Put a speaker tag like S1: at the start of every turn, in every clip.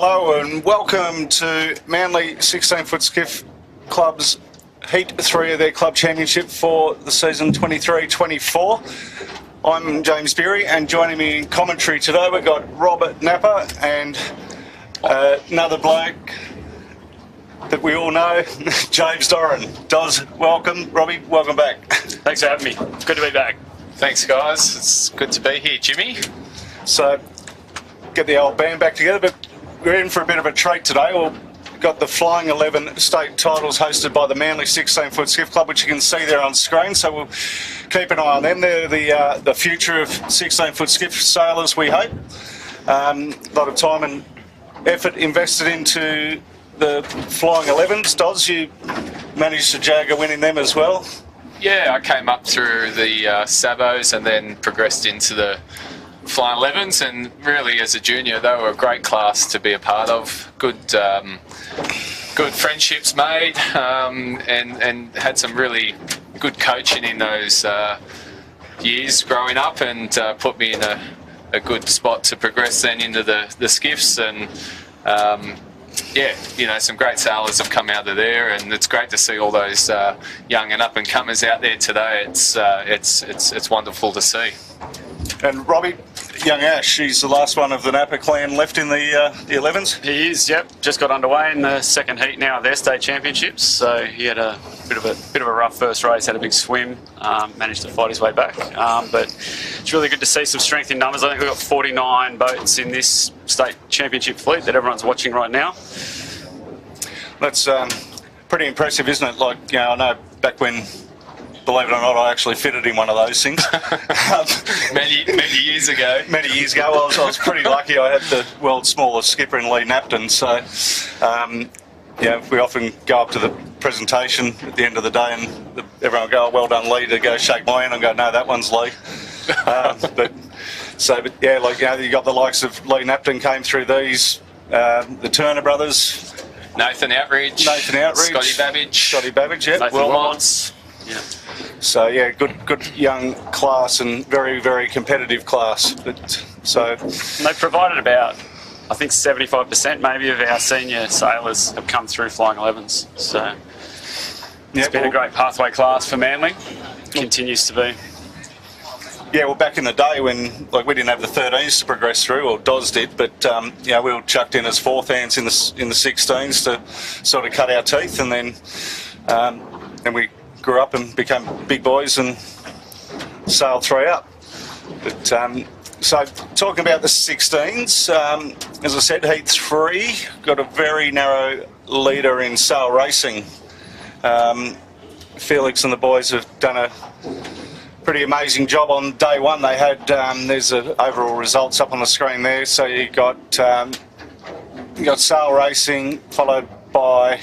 S1: Hello and welcome to Manly 16-foot skiff club's Heat 3 of their club championship for the season 23-24. I'm James Beery, and joining me in commentary today we've got Robert Napper and another bloke that we all know, James Doran. Doz, welcome. Robbie, welcome back.
S2: Thanks for having me. Good to be back.
S3: Thanks, guys. It's good to be here, Jimmy.
S1: So, get the old band back together, but we're in for a bit of a treat today. We've got the Flying 11 state titles hosted by the Manly 16-foot skiff club, which you can see there on screen, so we'll keep an eye on them. They're the future of 16-foot skiff sailors, we hope. A lot of time and effort invested into the Flying 11s. Doz, you managed to jag a win in them as well.
S3: Yeah, I came up through the Sabos and then progressed into the Flying 11s, and really as a junior they were a great class to be a part of. Good friendships made, and had some really good coaching in those years growing up, and put me in a good spot to progress then into the skiffs. And yeah, you know, some great sailors have come out of there, and it's great to see all those young and up and comers out there today. It's wonderful to see.
S1: And Robbie, young Ash, he's the last one of the Napper clan left in the 11s.
S2: He is, yep. Just got underway in the second heat now of their state championships. So he had a bit of a rough first race, had a big swim, managed to fight his way back. But it's really good to see some strength in numbers. I think we've got 49 boats in this state championship fleet that everyone's watching right now.
S1: That's pretty impressive, isn't it? Like, you know, I know back when, believe it or not, I actually fitted in one of those things.
S3: many years ago.
S1: Many years ago. I was pretty lucky. I had the world's smallest skipper in Lee Napton. So, yeah, we often go up to the presentation at the end of the day and everyone will go, oh, well done, Lee, to go shake my hand and go, no, that one's Lee. But yeah, like, you know, you got the likes of Lee Napton came through these, the Turner brothers.
S3: Nathan Outridge. Scotty Babbage, yeah.
S2: Nathan Wilmots. Yeah.
S1: So yeah, good young class and very, very competitive class. But so
S2: they provided about, I think, 75% maybe of our senior sailors have come through Flying 11s. So it's been a great pathway class for Manly. Continues to be.
S1: Yeah, well, back in the day when, like, we didn't have the 13s to progress through, or Doz did, but yeah, we were chucked in as fourth hands in the 16s to sort of cut our teeth, and then we grew up and became big boys and sailed three up. But so talking about the 16s, as I said, Heat 3 got a very narrow leader in sail racing. Felix and the boys have done a pretty amazing job on day one. They had there's the overall results up on the screen there. So you got sail racing followed by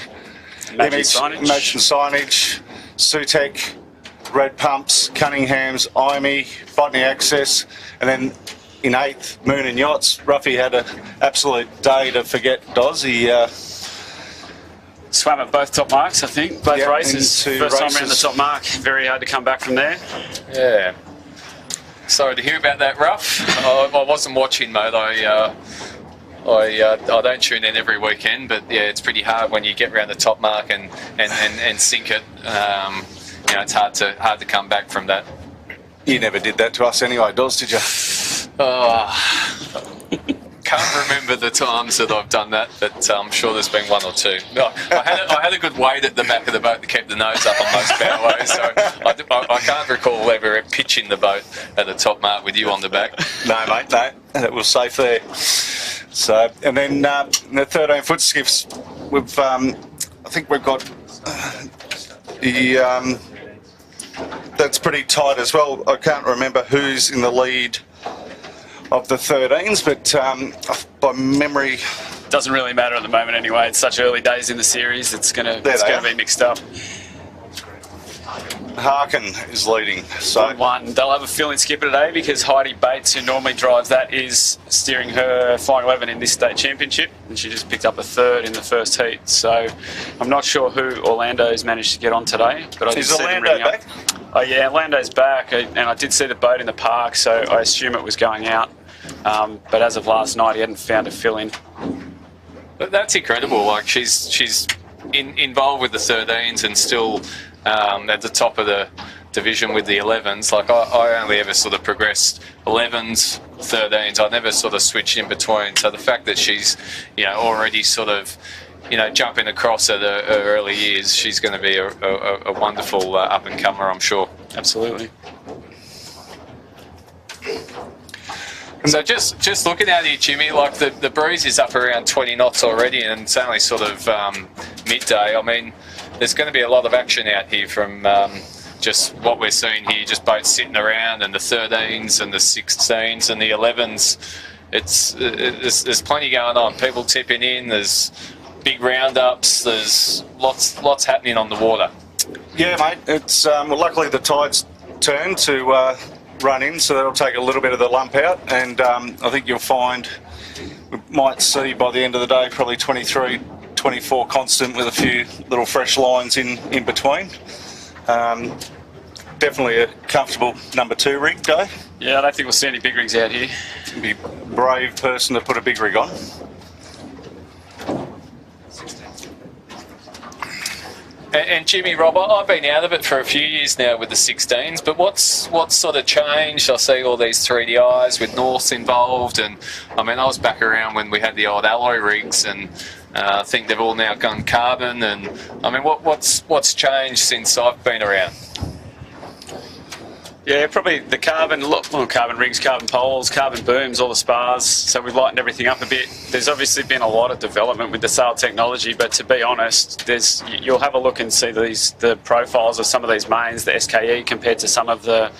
S2: Imagine
S1: Signage, Sutek, Red Pumps, Cunningham's, IME, Botany Access, and then in 8th, Moon and Yachts. Ruffy had an absolute day to forget. Doz, he
S2: swam at both top marks, I think. Both races. First time around the top mark. Very hard to come back from there.
S3: Yeah. Sorry to hear about that, Ruff. I wasn't watching, mate. I don't tune in every weekend, but yeah, it's pretty hard when you get around the top mark and sink it. You know, it's hard to come back from that.
S1: You never did that to us anyway, Doz, did you?
S3: Can't remember the times that I've done that, but I'm sure there's been one or two. I had a good weight at the back of the boat to keep the nose up on most powerways, so I can't recall ever pitching the boat at the top mark with you on the back.
S1: No, mate, no. That was safe there. So, and then the 13-foot skiffs, I think we've got that's pretty tight as well. I can't remember who's in the lead of the 13s, but by memory,
S2: doesn't really matter at the moment anyway. It's such early days in the series. It's gonna be mixed up.
S1: Harkin is leading. So
S2: one, they'll have a fill-in skipper today because Heidi Bates, who normally drives that, is steering her Flying 11 in this state championship, and she just picked up a third in the first heat. So I'm not sure who Orlando's managed to get on today, but I did see them ringing up. Oh yeah, Orlando's back, and I did see the boat in the park, so I assume it was going out. But as of last night, he hadn't found a fill-in.
S3: But that's incredible. Like she's involved with the 13s and still at the top of the division with the 11s. Like I only ever sort of progressed 11s, 13s. I never sort of switched in between. So the fact that she's, already sort of, jumping across at her early years, she's going to be a wonderful up and comer, I'm sure.
S2: Absolutely.
S3: So just looking at it, Jimmy, like the breeze is up around 20 knots already, and it's only sort of midday. I mean, there's going to be a lot of action out here from just what we're seeing here, just boats sitting around, and the 13s and the 16s and the 11s. There's plenty going on. People tipping in. There's big roundups. There's lots happening on the water.
S1: Yeah, mate. It's well, luckily the tide's turned to run in, so that'll take a little bit of the lump out, and I think you'll find we might see by the end of the day probably 23, 24 constant with a few little fresh lines in between. Definitely a comfortable number 2 rig day.
S2: Yeah, I don't think we'll see any big rigs out here.
S1: Be a brave person to put a big rig on.
S3: And Jimmy, Rob, I've been out of it for a few years now with the 16s, but what's sort of changed? I see all these 3DIs with Norths involved, and I mean, I was back around when we had the old alloy rigs, and I think they've all now gone carbon. And I mean, what's changed since I've been around?
S2: Yeah, probably the carbon rigs, carbon poles, carbon booms, all the spars. So we've lightened everything up a bit. There's obviously been a lot of development with the sail technology, but to be honest, you'll have a look and see the profiles of some of these mains, the SKE compared to some of the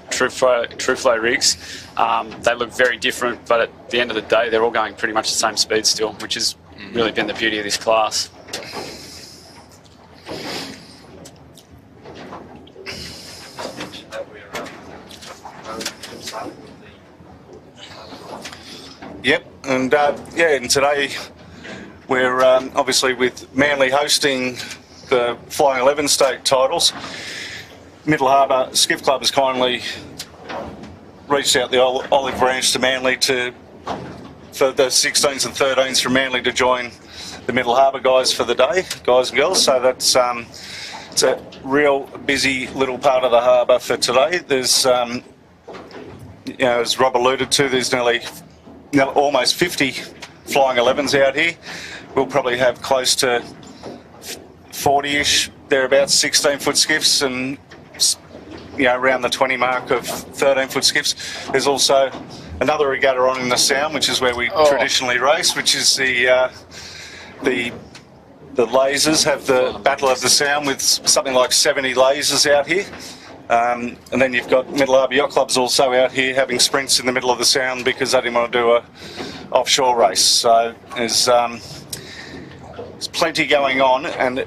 S2: true flow rigs. They look very different, but at the end of the day, they're all going pretty much the same speed still, which has really been the beauty of this class.
S1: Yep, and and today we're obviously with Manly hosting the Flying 11 state titles. Middle Harbour Skiff Club has kindly reached out the olive branch to Manly for the 16s and 13s from Manly to join the Middle Harbour guys for the day, guys and girls. So that's it's a real busy little part of the harbour for today. There's as Rob alluded to, there's almost 50 Flying 11s out here. We'll probably have close to 40-ish, thereabouts, 16-foot skiffs, and around the 20 mark of 13-foot skiffs. There's also another regatta on in the Sound, which is where we traditionally race, which is the lasers. Have the Battle of the Sound with something like 70 lasers out here. And then you've got Middle Harbour Yacht Clubs also out here having sprints in the middle of the Sound because they didn't want to do a offshore race. So there's plenty going on, and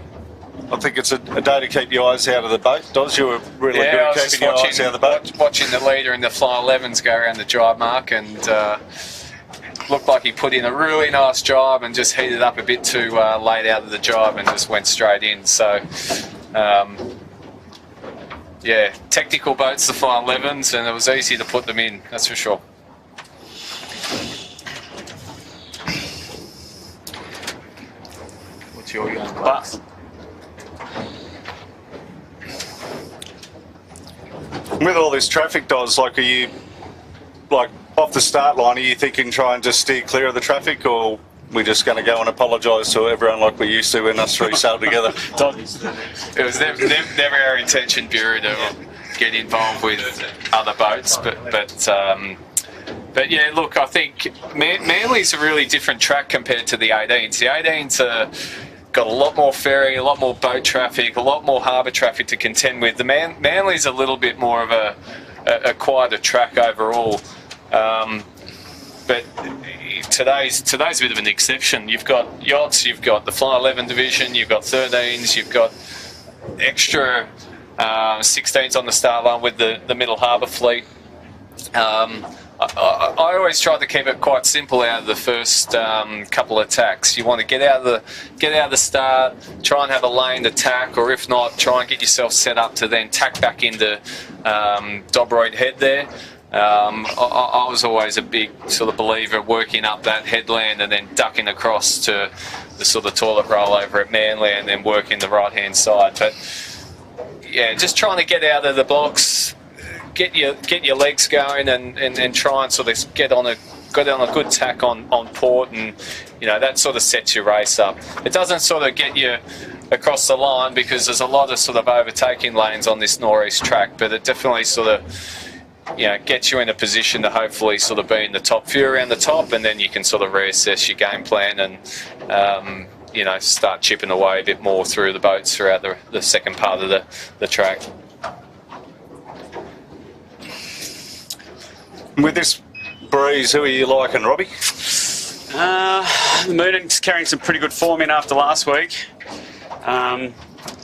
S1: I think it's a day to keep your eyes out of the boat. Doz, you were really good at keeping your eyes out of the boat.
S3: Watching the leader in the Fly 11s go around the drive mark, and looked like he put in a really nice drive and just heated up a bit too late out of the drive and just went straight in. So, technical boats, the Fly 11s, and it was easy to put them in, that's for sure. What's your young class?
S1: With all this traffic, Doz, are you off the start line, are you thinking try and just steer clear of the traffic, or we're just going to go and apologise to everyone like we used to when us three sailed together?
S3: It was never our intention, Bureau, to get involved with other boats, but yeah, look, I think Manly's a really different track compared to the 18s. The 18s got a lot more ferry, a lot more boat traffic, a lot more harbour traffic to contend with. The Manly's a little bit more of a quieter track overall. But today's a bit of an exception. You've got yachts, you've got the Fly 11 division, you've got 13s, you've got extra 16s on the start line with the Middle Harbour fleet. I always try to keep it quite simple out of the first couple of tacks. You want to get out of the start, try and have a lane to tack, or if not, try and get yourself set up to then tack back into Dobroyd Head there. I was always a big sort of believer of working up that headland and then ducking across to the sort of toilet roll over at Manly and then working the right-hand side. But yeah, just trying to get out of the blocks, get your legs going, and try and sort of get on a good tack on port, and that sort of sets your race up. It doesn't sort of get you across the line because there's a lot of sort of overtaking lanes on this northeast track, but it definitely sort of gets you in a position to hopefully sort of be in the top few around the top, and then you can sort of reassess your game plan and start chipping away a bit more through the boats throughout the second part of the track.
S1: With this breeze, who are you liking, Robbie?
S2: The Moonen's carrying some pretty good form in after last week.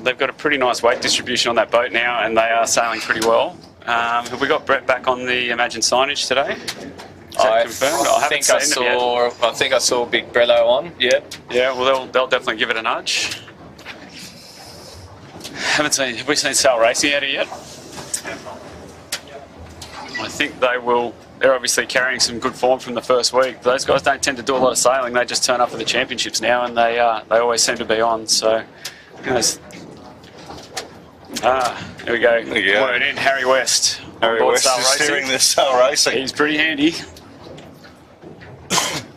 S2: They've got a pretty nice weight distribution on that boat now, and they are sailing pretty well. Have we got Brett back on the Imagine signage today? Is that confirmed?
S3: I think I saw Big Brello on. Yeah.
S2: Yeah. Well, they'll definitely give it a nudge. Have we seen Sal Racing out here yet? I think they will. They're obviously carrying some good form from the first week. Those guys don't tend to do a lot of sailing. They just turn up for the championships now, and they always seem to be on. So, here we go. Word in, Harry West.
S1: Harry West is steering the Sal Racing.
S2: He's pretty handy.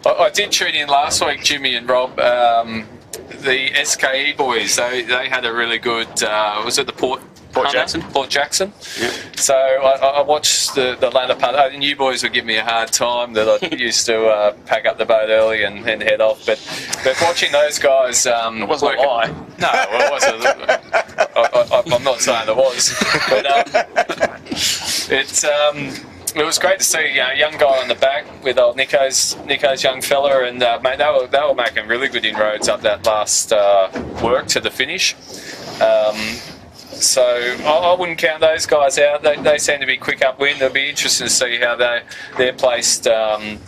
S3: I did tune in last week, Jimmy and Rob. The SKE boys, they had a really good. Was it the Port Jackson? Port Jackson.
S2: Yeah.
S3: So I watched the latter part. And you boys would give me a hard time that I used to pack up the boat early and head off. But watching those guys,
S2: it wasn't a lie.
S3: No, well, it wasn't. I'm not saying it was, but it was great to see a young guy on the back with old Nico's young fella, and mate, they were making really good inroads up that last work to the finish. So I wouldn't count those guys out. They seem to be quick upwind. It'll be interesting to see how they're placed in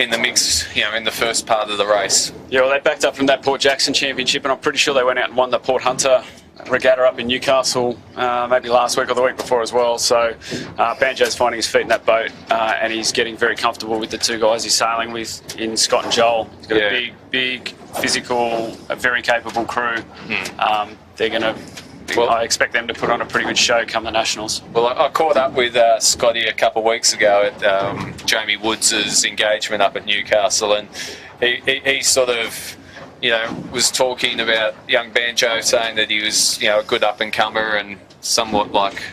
S3: the mix, in the first part of the race.
S2: Yeah, well, they backed up from that Port Jackson Championship, and I'm pretty sure they went out and won the Port Hunter Regatta up in Newcastle, maybe last week or the week before as well. So Banjo's finding his feet in that boat, and he's getting very comfortable with the two guys he's sailing with in Scott and Joel. He's got a big, physical, a very capable crew. They're going to... I expect them to put on a pretty good show come the Nationals.
S3: Well, I caught up with Scotty a couple of weeks ago at Jamie Woods' engagement up at Newcastle, and he sort of, was talking about young Banjo, saying that he was, a good up-and-comer and somewhat like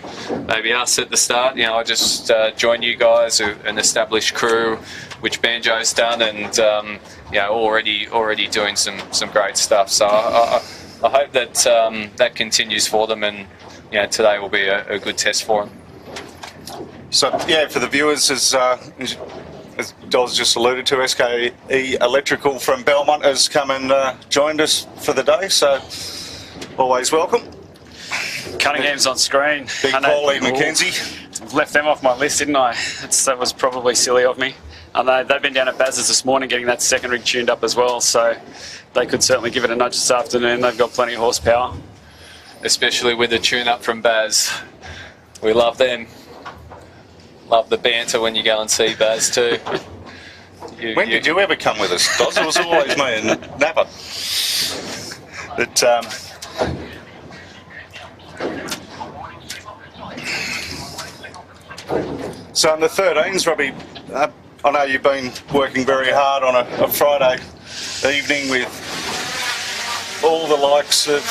S3: maybe us at the start. I just joined you guys, an established crew, which Banjo's done, and, already doing some great stuff. So I hope that that continues for them, and today will be a good test for them.
S1: So for the viewers, as Doz just alluded to, SKE Electrical from Belmont has come and joined us for the day. So always welcome.
S2: Cunningham's on screen.
S1: Big Paulie McKenzie.
S2: I've left them off my list, didn't I? That was probably silly of me. I know they've been down at Baz's this morning getting that second rig tuned up as well, so they could certainly give it a nudge this afternoon. They've got plenty of horsepower. Especially with the tune-up from Baz. We love them. Love the banter when you go and see Baz too.
S1: When did you ever come with us, Doz? It was always me and Napper. But, so on the 13s, Robbie, I know you've been working very hard on a Friday evening with all the likes of,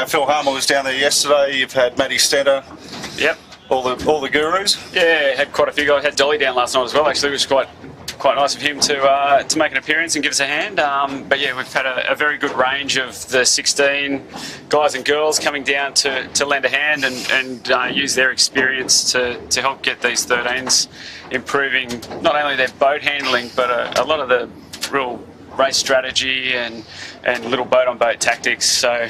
S1: Phil Harmer was down there yesterday. You've had Matty Stenter.
S2: Yep.
S1: All the gurus.
S2: Yeah, had quite a few guys. Had Dolly down last night as well. Actually, it was quite nice of him to make an appearance and give us a hand. But yeah, we've had a very good range of the 16 guys and girls coming down to lend a hand and use their experience to help get these 13s improving not only their boat handling but a lot of the real race strategy and little boat-on-boat tactics. So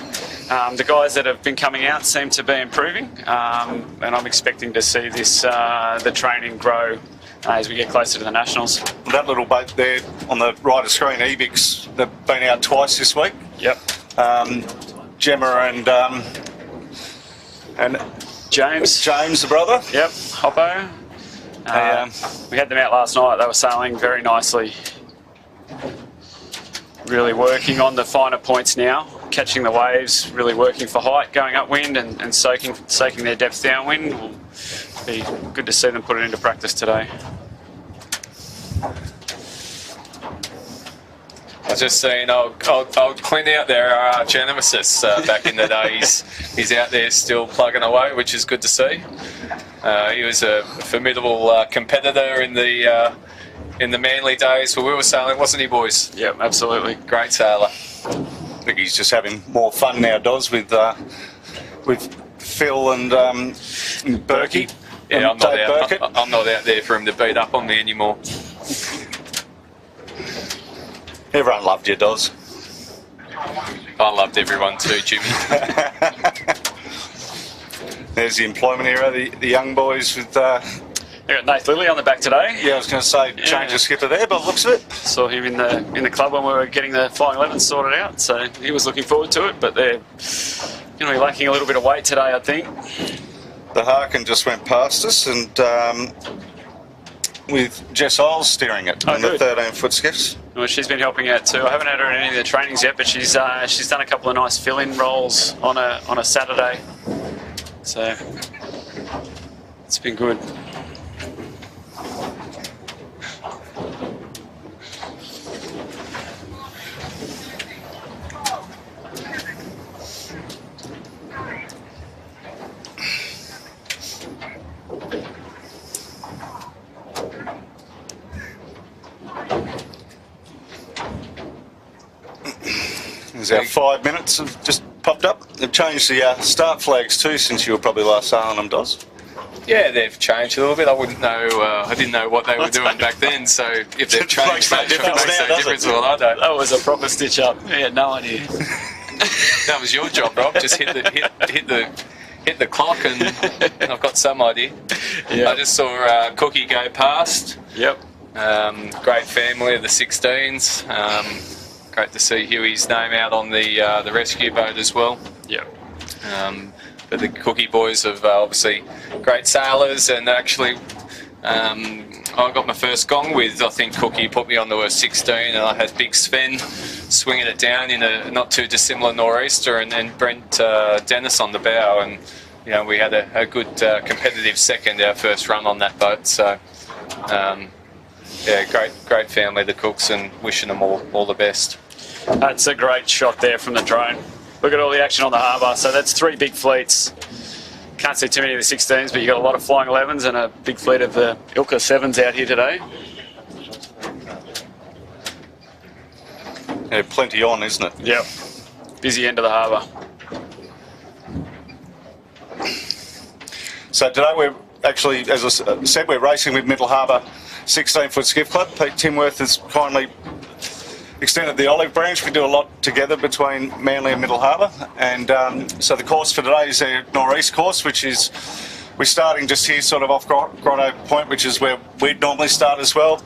S2: the guys that have been coming out seem to be improving, and I'm expecting to see this the training grow as we get closer to the Nationals.
S1: That little boat there on the right of screen, Ebix, they've been out twice this week.
S2: Yep.
S1: Gemma and
S2: James.
S1: James, the brother.
S2: Yep, Hoppo. We had them out last night. They were sailing very nicely. Really working on the finer points now, catching the waves, really working for height, going upwind and soaking their depth downwind. Will be good to see them put it into practice today.
S3: I was just saying, old Clint out there, our arch nemesis back in the day. He's out there still plugging away, which is good to see. He was a formidable competitor in the Manly days where we were sailing, wasn't he, boys?
S2: Yep, absolutely.
S3: Great sailor.
S1: I think he's just having more fun now, Doz, with Phil and Berkey.
S3: Yeah, I'm
S1: Burkett.
S3: not out there for him to beat up on me anymore.
S1: Everyone loved you, Doz.
S3: I loved everyone too, Jimmy.
S1: There's the employment era, the young boys with...
S2: We got Nath Lilly on the back today.
S1: Yeah, I was going to say change the skipper there, but looks of it.
S2: Saw him in the club when we were getting the Flying 11 sorted out, so he was looking forward to it, but they're going to be lacking a little bit of weight today, I think.
S1: The Harkin just went past us, and with Jess Isles steering it on the 13-foot skiffs.
S2: Well, she's been helping out too. I haven't had her in any of the trainings yet, but she's done a couple of nice fill-in rolls on a Saturday, so it's been good.
S1: There's our 5 minutes have just popped up. They've changed the start flags too since you were probably last sailing them, Doz.
S3: Yeah, they've changed a little bit. I wouldn't know. I didn't know what they were doing back then. So if they've changed, that
S1: difference
S3: makes
S1: now,
S3: no difference. Well, I don't.
S2: That was a proper stitch up. I had no idea.
S3: That was your job, Rob. Just hit the clock, and I've got some idea.
S2: Yep.
S3: I just saw Cookie go past.
S2: Yep.
S3: Great family of the 16s. Great to see Huey's name out on the rescue boat as well.
S2: Yep.
S3: But the Cookie boys have obviously great sailors, and actually I got my first gong with, I think Cookie put me on the 16, and I had Big Sven swinging it down in a not too dissimilar nor'easter, and then Brent Dennis on the bow, and you know we had a good competitive second, our first run on that boat. So yeah, great family, the Cooks, and wishing them all the best.
S2: That's a great shot there from the drone. Look at all the action on the harbour. So that's 3 big fleets. Can't see too many of the 16s, but you've got a lot of Flying 11s and a big fleet of the Ilka 7s out here today.
S1: Yeah, plenty on, isn't it?
S2: Yep. Busy end of the harbour.
S1: So today we're actually, as I said, we're racing with Middle Harbour 16-foot Skiff Club. Pete Timworth has kindly extended the olive branch. We do a lot together between Manly and Middle Harbour, and so the course for today is their nor'east course, which is we're starting just here sort of off Grotto Point, which is where we'd normally start as well,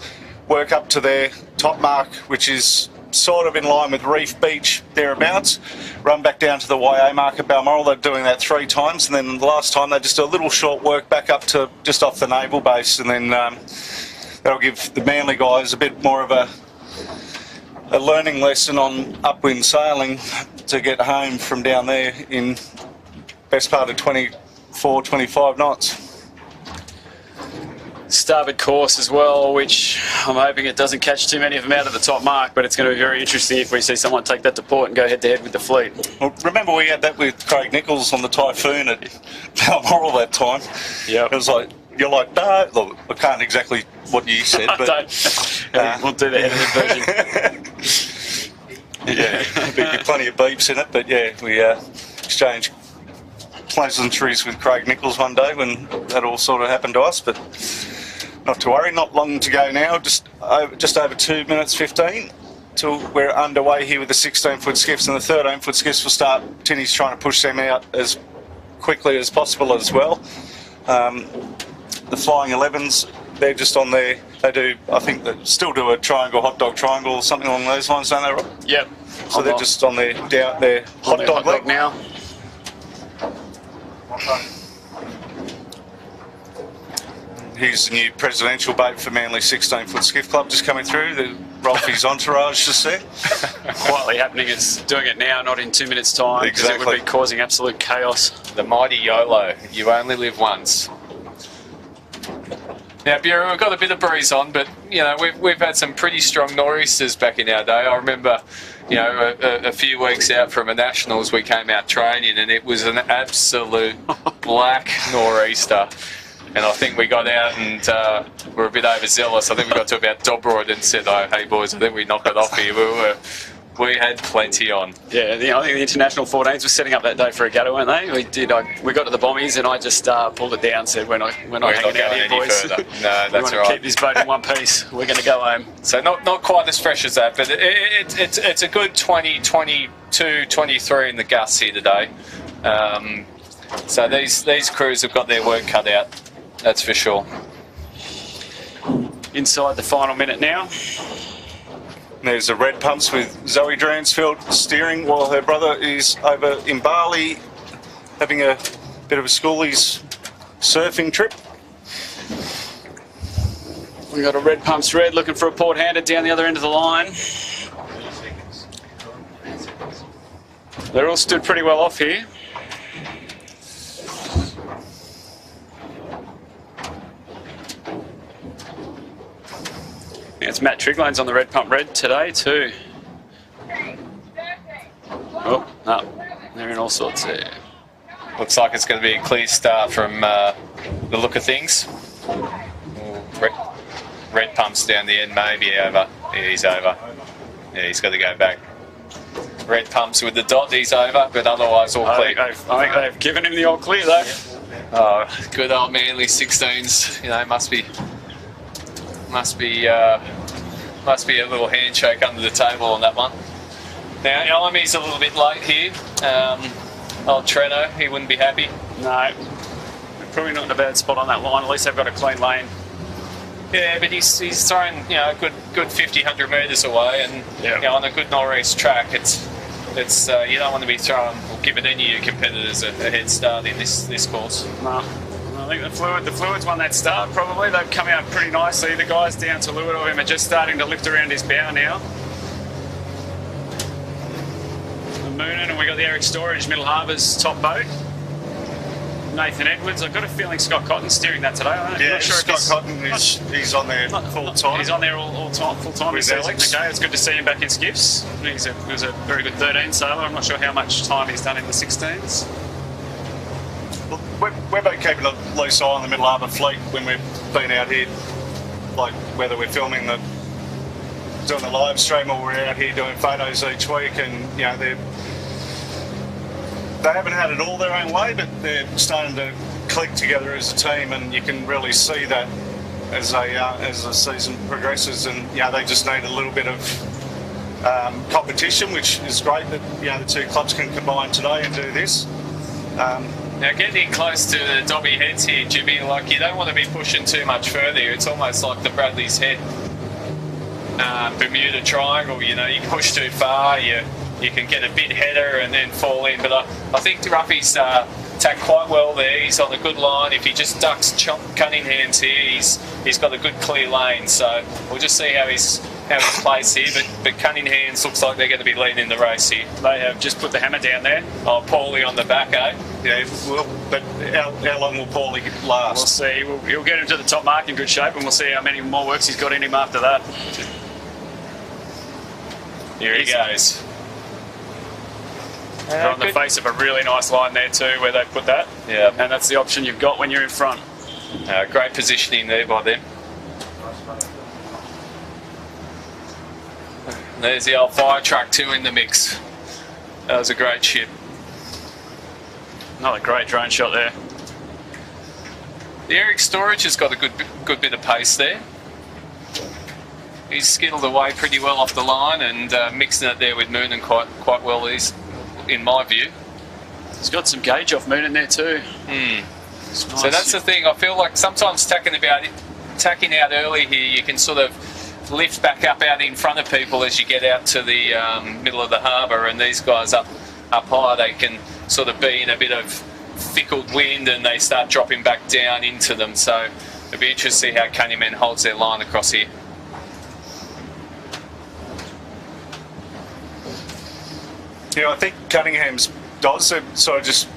S1: work up to their top mark, which is sort of in line with Reef Beach thereabouts, run back down to the YA mark at Balmoral. They're doing that 3 times, and then the last time they just do a little short work back up to just off the naval base, and then that'll give the Manly guys a bit more of a learning lesson on upwind sailing to get home from down there in best part of 24, 25 knots.
S2: Starboard course as well, which I'm hoping it doesn't catch too many of them out at the top mark, but it's going to be very interesting if we see someone take that to port and go head-to-head with the fleet.
S1: Well, remember we had that with Craig Nichols on the Typhoon at Balmoral that time.
S2: Yep.
S1: It was like, you're like, no, look, I can't exactly what you said, but...
S2: We'll do the edited version.
S1: Yeah, there'll be plenty of beeps in it, but yeah, we exchanged pleasantries with Craig Nichols one day when that all sort of happened to us, but not to worry, not long to go now, just over 2 minutes 15 till we're underway here with the 16-foot skiffs, and the 13-foot skiffs will start. Tinny's trying to push them out as quickly as possible as well. The Flying 11s, they're just on there. They do, I think, they still do a triangle, hot dog triangle or something along those lines, don't they, Rob?
S2: Yep.
S1: So they're just on their hot dog leg
S2: now.
S1: Here's the new presidential bait for Manly 16-foot skiff club just coming through. The Rolfie's entourage just there.
S2: Quietly happening. It's doing it now, not in 2 minutes' time. Because it would be causing absolute chaos.
S3: The mighty YOLO. You only live once. Now, Bureau, we've got a bit of breeze on, but, you know, we've had some pretty strong nor'easters back in our day. I remember, you know, a few weeks out from a Nationals, we came out training and it was an absolute black nor'easter. And I think we got out and we're a bit overzealous. I think we got to about Dobroyd and said, "Oh, hey boys, I think we knocked it off here." We had plenty on.
S2: Yeah, I think the international 14s were setting up that day for Regatta, weren't they? We did. We got to the bombies and I just pulled it down. Said, "We're not hanging out here, boys.
S3: No, that's
S2: we want to
S3: right.
S2: keep this boat in one piece. We're going to go home."
S3: So not quite as fresh as that, but it's a good 20, 22, 23 in the gusts here today. So these crews have got their work cut out. That's for sure.
S2: Inside the final minute now.
S1: There's the red pumps with Zoe Dransfield steering while her brother is over in Bali having a bit of a schoolies surfing trip.
S2: We got a red pumps red looking for a port hander down the other end of the line. They're all stood pretty well off here. It's Matt Triglane's on the red pump red today too. Oh, no, they're in all sorts there.
S3: Looks like it's going to be a clear start from the look of things. Red pumps down the end, maybe over. Yeah, he's over. Yeah, he's got to go back. Red pumps with the dot, he's over, but otherwise all clear.
S2: I think they've given him the all clear though.
S3: Oh, good old Manly 16s. You know, must be a little handshake under the table on that one. Now, Elamy's a little bit late here. Old Treno, he wouldn't be happy.
S2: No, they're probably not in a bad spot on that line. At least they've got a clean lane.
S3: Yeah, but he's thrown, you know, a good 50, 100 metres away, and you know, on a good nor'east track, it's you don't want to be throwing or giving any of your competitors a head start in this course.
S2: No. I think the Fluids won that start probably. They've come out pretty nicely. The guys down to leeward of him are just starting to lift around his bow now. The Moonin, and we got the Eric Storage Middle Harbour's top boat. Nathan Edwards. I've got a feeling Scott Cotton's steering that today. I'm not sure
S1: Scott Cotton he's on there full time.
S2: He's on there all time, full time.
S1: With Alex.
S2: Okay, it's good to see him back in Skiffs. He was a very good 13 sailor. I'm not sure how much time he's done in the 16s.
S1: We're both keeping a loose eye on the Middle Harbour fleet when we've been out here, like whether we're filming doing the live stream or we're out here doing photos each week, and you know they haven't had it all their own way, but they're starting to click together as a team, and you can really see that as the season progresses, and you know they just need a little bit of competition, which is great that you know the two clubs can combine today and do this.
S3: Now, getting close to the Dobby heads here, Jimmy, like you don't want to be pushing too much further. It's almost like the Bradley's Head Bermuda Triangle. You know, you push too far, you can get a bit header and then fall in. But I think Ruffy's tacked quite well there. He's on a good line. If he just ducks Cunningham's here, he's got a good clear lane. So we'll just see how he's placed here. But Cunningham's looks like they're going to be leading the race here.
S2: They have just put the hammer down there.
S3: Oh, Paulie on the back, eh?
S1: Yeah, but how long will Paulie last?
S2: We'll see. He'll get him to the top mark in good shape, and we'll see how many more works he's got in him after that.
S3: Here he goes.
S2: They're on the face of a really nice line there too, where they put that.
S3: Yeah.
S2: And that's the option you've got when you're in front.
S3: Great positioning there by them. There's the old fire truck too in the mix. That was a great ship.
S2: Another great drone shot there.
S3: The Eric Storage has got a good bit of pace there. He's skittled away pretty well off the line and mixing it there with Moonin quite well, in my view.
S2: He's got some gauge off Moonin there too.
S3: Nice. So that's the thing. I feel like sometimes tacking out early here, you can sort of lift back up out in front of people as you get out to the middle of the harbour, and these guys up high, they can sort of be in a bit of fickled wind and they start dropping back down into them. So it'll be interesting to see how Cunningham holds their line across here.
S1: Yeah, I think Cunningham's does. So sort of just,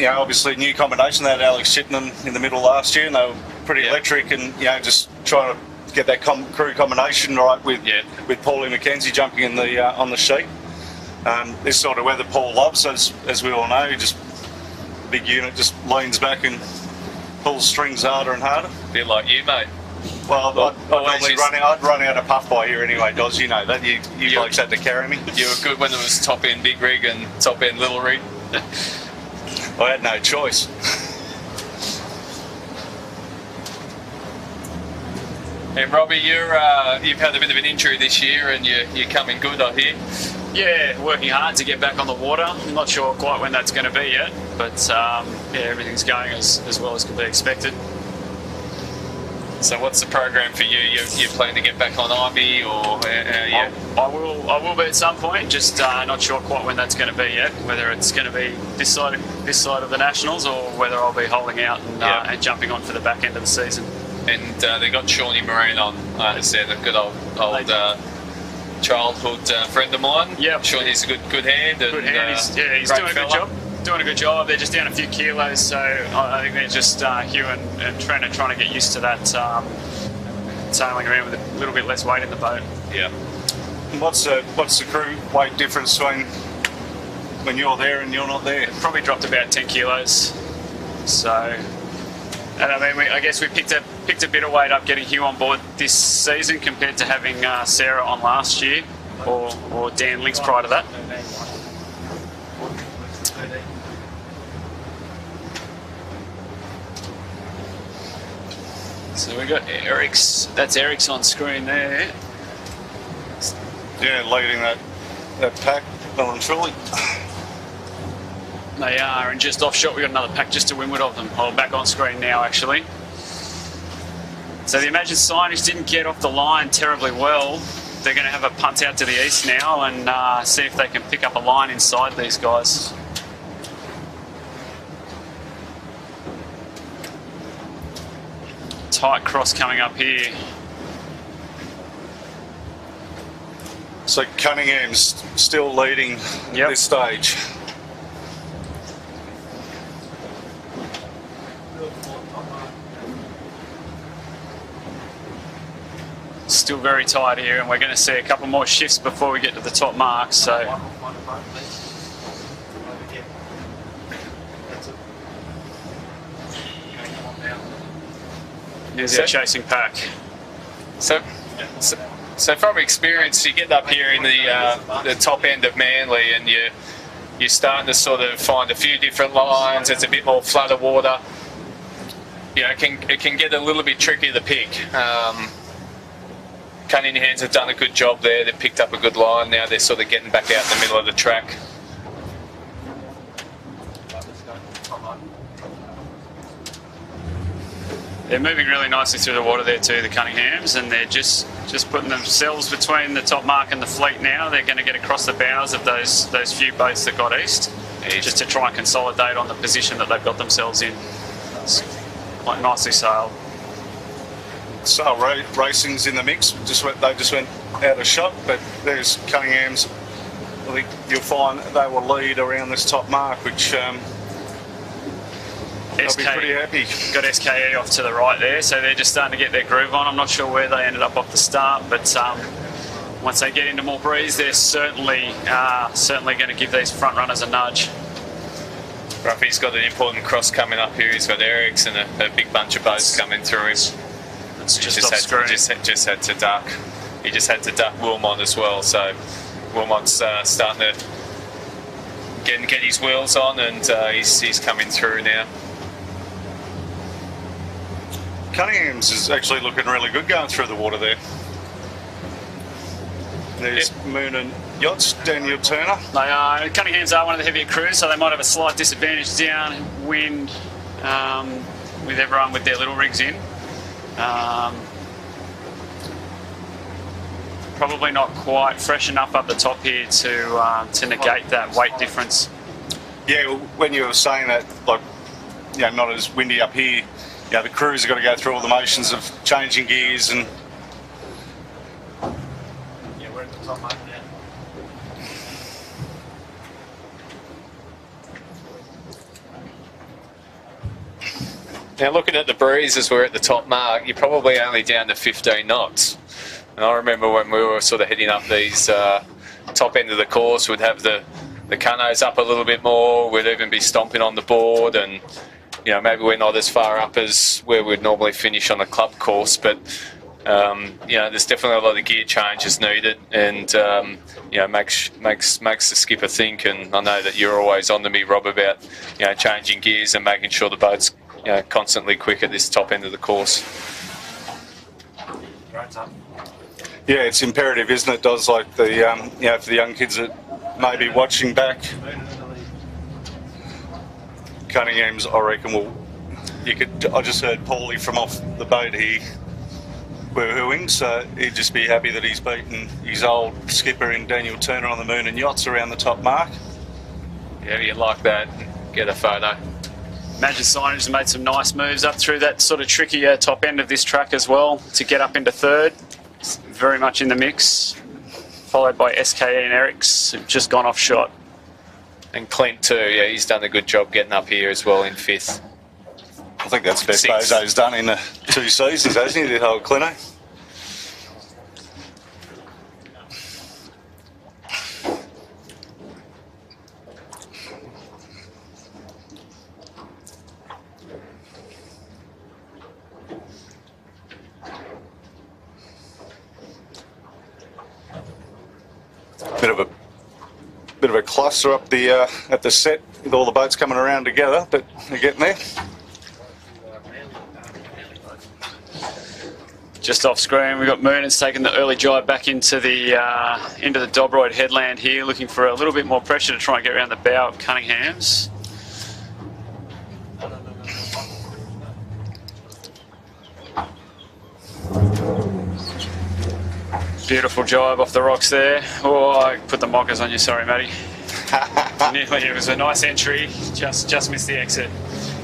S1: obviously new combination. They had Alex Chittenden in the middle last year, and they were pretty electric, and just trying to get that crew combination right with Paulie McKenzie jumping in the on the sheet. This sort of weather Paul loves, as we all know. He just big unit, just leans back and pulls strings harder and harder.
S3: A bit like you, mate.
S1: Well, I'd run out of puff by here anyway, Doz. You know that. You blokes had to carry me.
S3: You were good when it was top end big rig and top end little rig.
S1: I had no choice.
S3: And Robbie, you've had a bit of an injury this year, and you're coming good, I hear.
S2: Yeah, working hard to get back on the water. I'm not sure quite when that's going to be yet, but everything's going as well as could be expected.
S3: So what's the program for you? You plan to get back on IMI, or
S2: I will be at some point. Just not sure quite when that's going to be yet. Whether it's going to be this side of the Nationals, or whether I'll be holding out and jumping on for the back end of the season.
S3: And they got Shawnee Marine on. I understand a good old childhood friend of mine.
S2: Yep.
S3: Shawnee's a good hand.
S2: Good hand. He's doing a good job. Doing a good job. They're just down a few kilos, so I think they're just Hugh and Trent are trying to get used to that sailing around with a little bit less weight in the boat.
S3: Yeah.
S1: What's the crew weight difference between when you're there and you're not there?
S2: Probably dropped about 10 kilos. So, and I mean, I guess we picked a bit of weight up getting Hugh on board this season compared to having Sarah on last year, or Dan Links prior to that. So we got Eric's. That's Eric's on screen there.
S1: Yeah, leading that pack, well and truly.
S2: They are, and just offshot, we got another pack just to windward of them. Oh, back on screen now, actually. So the Imagine signage didn't get off the line terribly well. They're going to have a punt out to the east now and see if they can pick up a line inside these guys. Tight cross coming up here.
S1: So Cunningham's still leading this stage.
S2: Still very tight here, and we're going to see a couple more shifts before we get to the top mark. So here's our chasing pack.
S3: So from experience, you get up here in the top end of Manly, and you're starting to sort of find a few different lines. It's a bit more flooded water. It can get a little bit tricky to pick. Cunningham's have done a good job there. They've picked up a good line. Now they're sort of getting back out in the middle of the track.
S2: They're moving really nicely through the water there too, the Cunninghams, and they're just putting themselves between the top mark and the fleet now. They're going to get across the bows of those few boats that got east, just to try and consolidate on the position that they've got themselves in. It's quite nicely sailed.
S1: Sail Racing's in the mix. They just went out of shot, but there's Cunningham's. I think you'll find they will lead around this top mark, which they'll be pretty happy.
S2: Got SKE off to the right there, so they're just starting to get their groove on. I'm not sure where they ended up off the start, but once they get into more breeze, they're certainly going to give these front runners a nudge.
S3: Ruffy's got an important cross coming up here. He's got Eric's and a big bunch of boats coming through him.
S2: It's just
S3: had to duck. He just had to duck Wilmot as well. So Wilmot's starting to get his wheels on, and he's coming through now.
S1: Cunningham's is actually looking really good going through the water there. There's Moon and Yachts, Daniel Turner.
S2: They are. Cunningham's are one of the heavier crews, so they might have a slight disadvantage downwind with everyone with their little rigs in. Probably not quite fresh enough up the top here to negate that weight difference.
S1: Yeah, when you were saying that, like, not as windy up here, the crew's got to go through all the motions of changing gears and.
S2: Yeah, we're at the top mark now.
S3: Now looking at the breeze as we're at the top mark, you're probably only down to 15 knots. And I remember when we were sort of heading up these top end of the course, we'd have the canoes up a little bit more, we'd even be stomping on the board, and maybe we're not as far up as where we'd normally finish on a club course, but there's definitely a lot of gear changes needed, and makes the skipper think. And I know that you're always on to me, Rob, about changing gears and making sure the boat's constantly quick at this top end of the course.
S2: Right, Tom.
S1: Yeah, it's imperative, isn't it? Does like the for the young kids that may be watching back. Cunningham's, I reckon, I just heard Paulie from off the boat here woohooing, so he'd just be happy that he's beaten his old skipper in Daniel Turner on the Moon and Yachts around the top mark.
S3: Yeah, you'd like that. Get a photo.
S2: Imagine Signage has made some nice moves up through that sort of trickier top end of this track as well to get up into third. It's very much in the mix, followed by SKE and Eric's, who've just gone off shot.
S3: And Clint too, yeah, he's done a good job getting up here as well in fifth.
S1: I think that's the best Bozo's done in the 2 seasons, hasn't he, the whole Clino? Bit of a cluster up the at the set with all the boats coming around together, but they're getting there.
S2: Just off screen, we've got Moonan's taking the early drive back into the Dobroyd headland here, looking for a little bit more pressure to try and get around the bow of Cunningham's. Beautiful jibe off the rocks there. Oh, I put the mockers on you, sorry, Matty. Nearly, it was a nice entry, just missed the exit.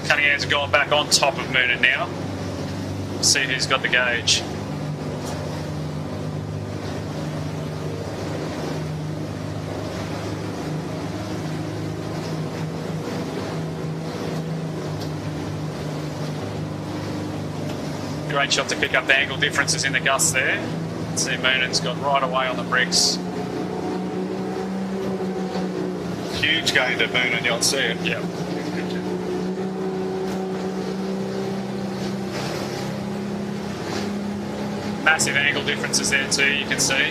S2: Cunningham's gone back on top of Moonan now. We'll see who's got the gauge. Great shot to pick up the angle differences in the gusts there. See, Moonan's got right away on the bricks.
S1: Huge gain to Moonan, you'll see it.
S2: Yep. Massive angle differences there too, you can see.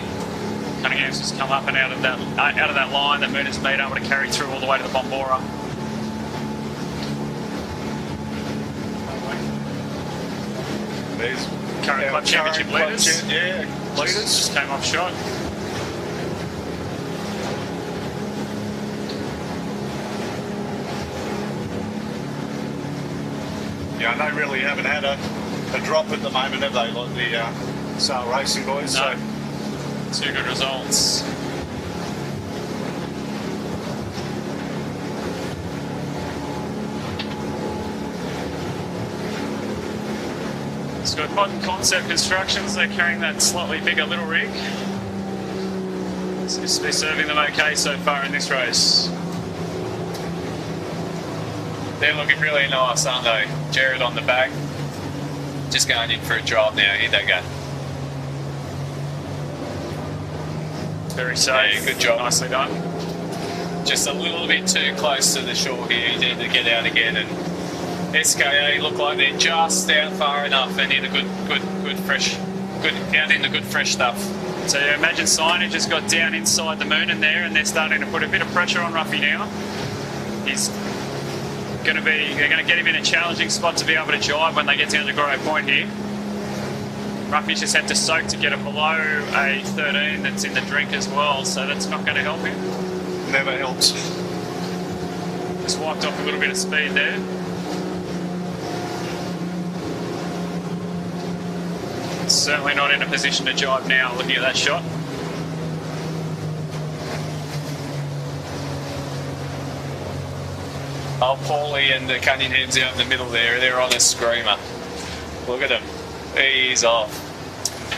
S2: Cunningham's just come up and out of that line that Moonan's been able to carry through all the way to the Bombora.
S1: There's
S2: Current club championship leaders.
S1: Yeah, leaders.
S2: Just came off shot.
S1: Yeah, they really haven't had a drop at the moment, have they, like the Sail Racing boys?
S2: No.
S1: So.
S2: 2 good results. It's got Modern Concept Constructions. They're carrying that slightly bigger little rig. Seems to be serving them okay so far in this race.
S3: They're looking really nice, aren't they? Jared on the back. Just going in for a drive now. Here they go.
S2: Very safe.
S3: Yeah, good job.
S2: Nicely done.
S3: Just a little bit too close to the shore here. You need to get out again. And SKE look like they're just out far enough and in a good fresh stuff.
S2: So you imagine Signage has got down inside the Moonan there, and they're starting to put a bit of pressure on Ruffy now. They're going to get him in a challenging spot to be able to jibe when they get down to Grey Point here. Ruffy's just had to soak to get it below a 13 that's in the drink as well, so that's not going to help him.
S1: Never helps.
S2: Just wiped off a little bit of speed there. Certainly not in a position to jibe now, looking at that shot.
S3: Oh, Paulie and the Cunningham's out in the middle there. They're on a screamer. Look at them. He's off.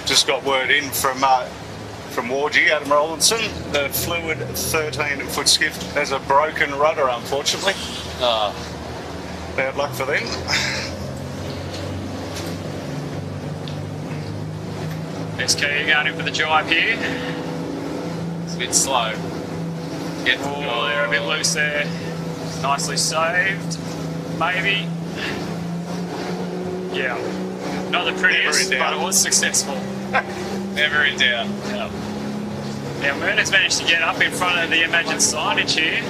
S1: Just got word in from Wargie, Adam Rollinson. The fluid 13-foot skiff has a broken rudder, unfortunately.
S3: Oh.
S1: Bad luck for them.
S2: SK going in for the jibe here.
S3: It's a bit slow.
S2: Oh, they're a bit loose there. Nicely saved. Maybe. Yeah. Not the prettiest, but it was successful.
S3: Never in doubt.
S2: Yeah. Now, Myrna's managed to get up in front of the Imagine signage here.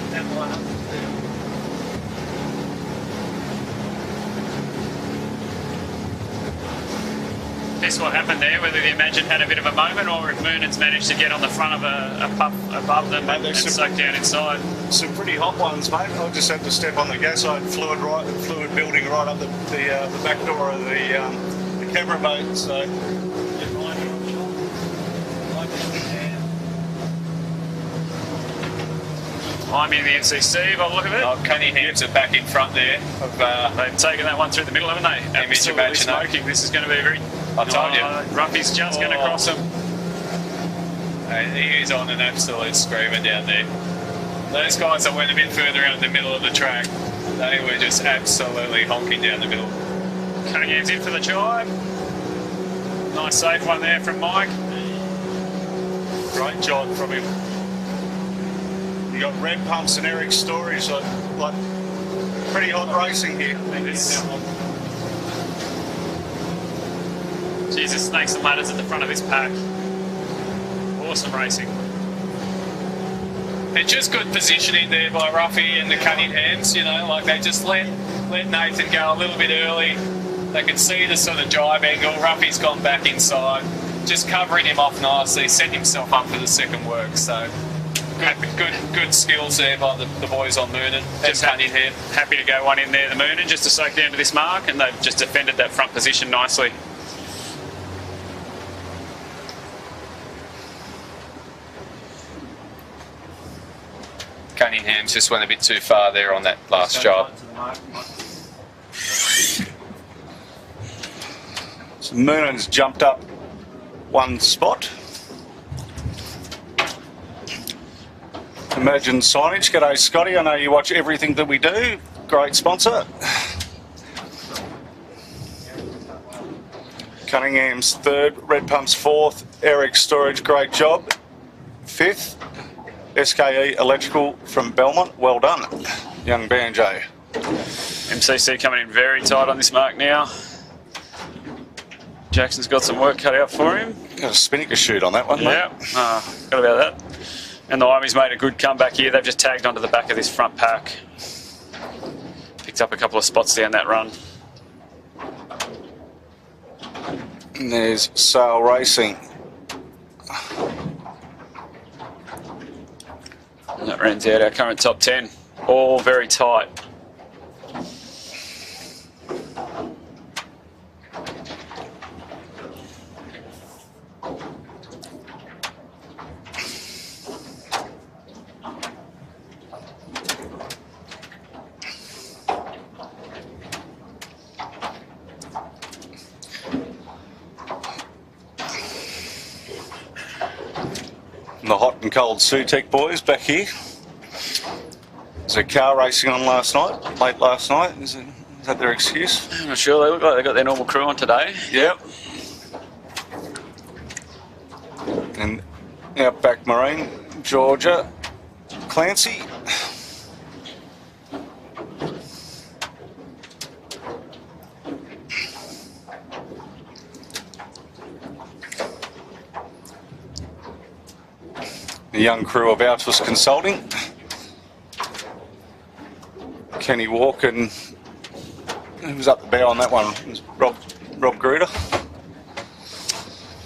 S2: Guess what happened there, whether the Imagine had a bit of a moment or if Moonan's managed to get on the front of a puff above them and soak down inside.
S1: Some pretty hot ones, mate. I just had to step on the gas. I had fluid building right up the back door of the camera boat. So.
S2: I'm in the MCC by the look of it.
S3: Oh, Cunningham's are back in front there.
S2: They've taken that one through the middle, haven't they? Absolutely smoking. This is going to be a very...
S3: I told you.
S2: Ruffy's just going to cross him.
S3: He's on an absolute screamer down there. Those guys that went a bit further out in the middle of the track, they were just absolutely honking down the middle.
S2: Cunningham's in for the jibe. Nice safe one there from Mike.
S1: Great job from him. You got red pumps and Eric's stories, like pretty hot racing here.
S2: Jesus, snakes and ladders at the front of this pack. Awesome racing.
S3: It's just good positioning there by Ruffy and the Cunninghams, you know, like they just let Nathan go a little bit early. They could see the sort of jibe angle. Ruffy's gone back inside, just covering him off nicely, set himself up for the second work. So good skills there by the boys on Moonan.
S2: Just happy to go one in there, the Moonan, just to soak down to this mark, and they've just defended that front position nicely.
S3: Cunningham's just went a bit too far there on that last job.
S1: So Moonan's jumped up one spot. Imagine signage. G'day, Scotty. I know you watch everything that we do. Great sponsor. Cunningham's third, Red Pump's fourth, Eric Storage, great job. Fifth, SKE Electrical from Belmont, well done, young Banjo.
S2: MCC coming in very tight on this mark now. Jackson's got some work cut out for him.
S1: Got a spinnaker shoot on that one, mate.
S2: Yeah, forgot about that. And the Army's made a good comeback here. They've just tagged onto the back of this front pack. Picked up a couple of spots down that run.
S1: And there's Sail Racing.
S2: And that rounds out our current top 10. All very tight.
S1: The hot and cold Sutek boys back here. There's a car racing on last night, late last night. Is that their excuse?
S2: I'm not sure. They look like they got their normal crew on today.
S1: Yep. And Outback Marine, Georgia, Clancy. The young crew of Outsource Consulting. Kenny Walker and who was up the bow on that one? It was Rob Gruder.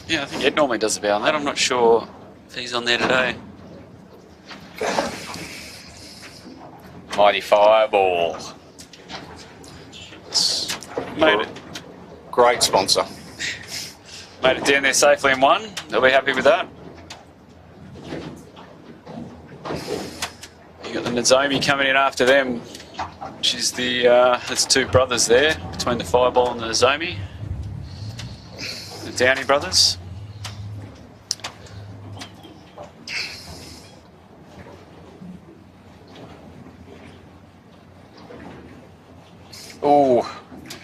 S2: Yeah, I think Ed normally does the bow on that. I'm not sure if he's on there today.
S3: Mighty Fireball.
S2: Made it.
S1: Great sponsor.
S2: Made it down there safely in one. They'll be happy with that. You got the Nozomi coming in after them. which is the there's two brothers there between the Fireball and the Zomi, the Downey brothers.
S3: Oh,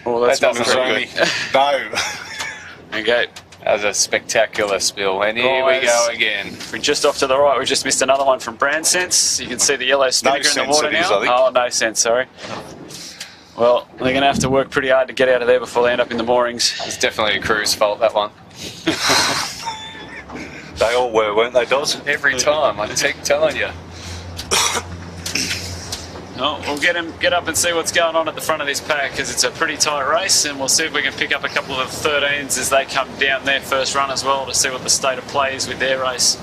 S2: That's
S3: that
S2: not
S3: doesn't
S2: very
S3: look
S2: good.
S1: No.
S2: Okay.
S3: That was a spectacular spill, and here we go again.
S2: We're just off to the right. We just missed another one from Brand Sense. You can see the yellow spinnaker in the
S1: sense
S2: water
S1: it is,
S2: now.
S1: I think.
S2: Oh, no sense, sorry. Well, they're going to have to work pretty hard to get out of there before they end up in the moorings.
S3: It's definitely a crew's fault, that one.
S1: They all were, weren't they, Doz?
S3: Every time, I keep telling you.
S2: No, we'll get up and see what's going on at the front of this pack, because it's a pretty tight race, and we'll see if we can pick up a couple of 13s as they come down their first run as well, to see what the state of play is with their race.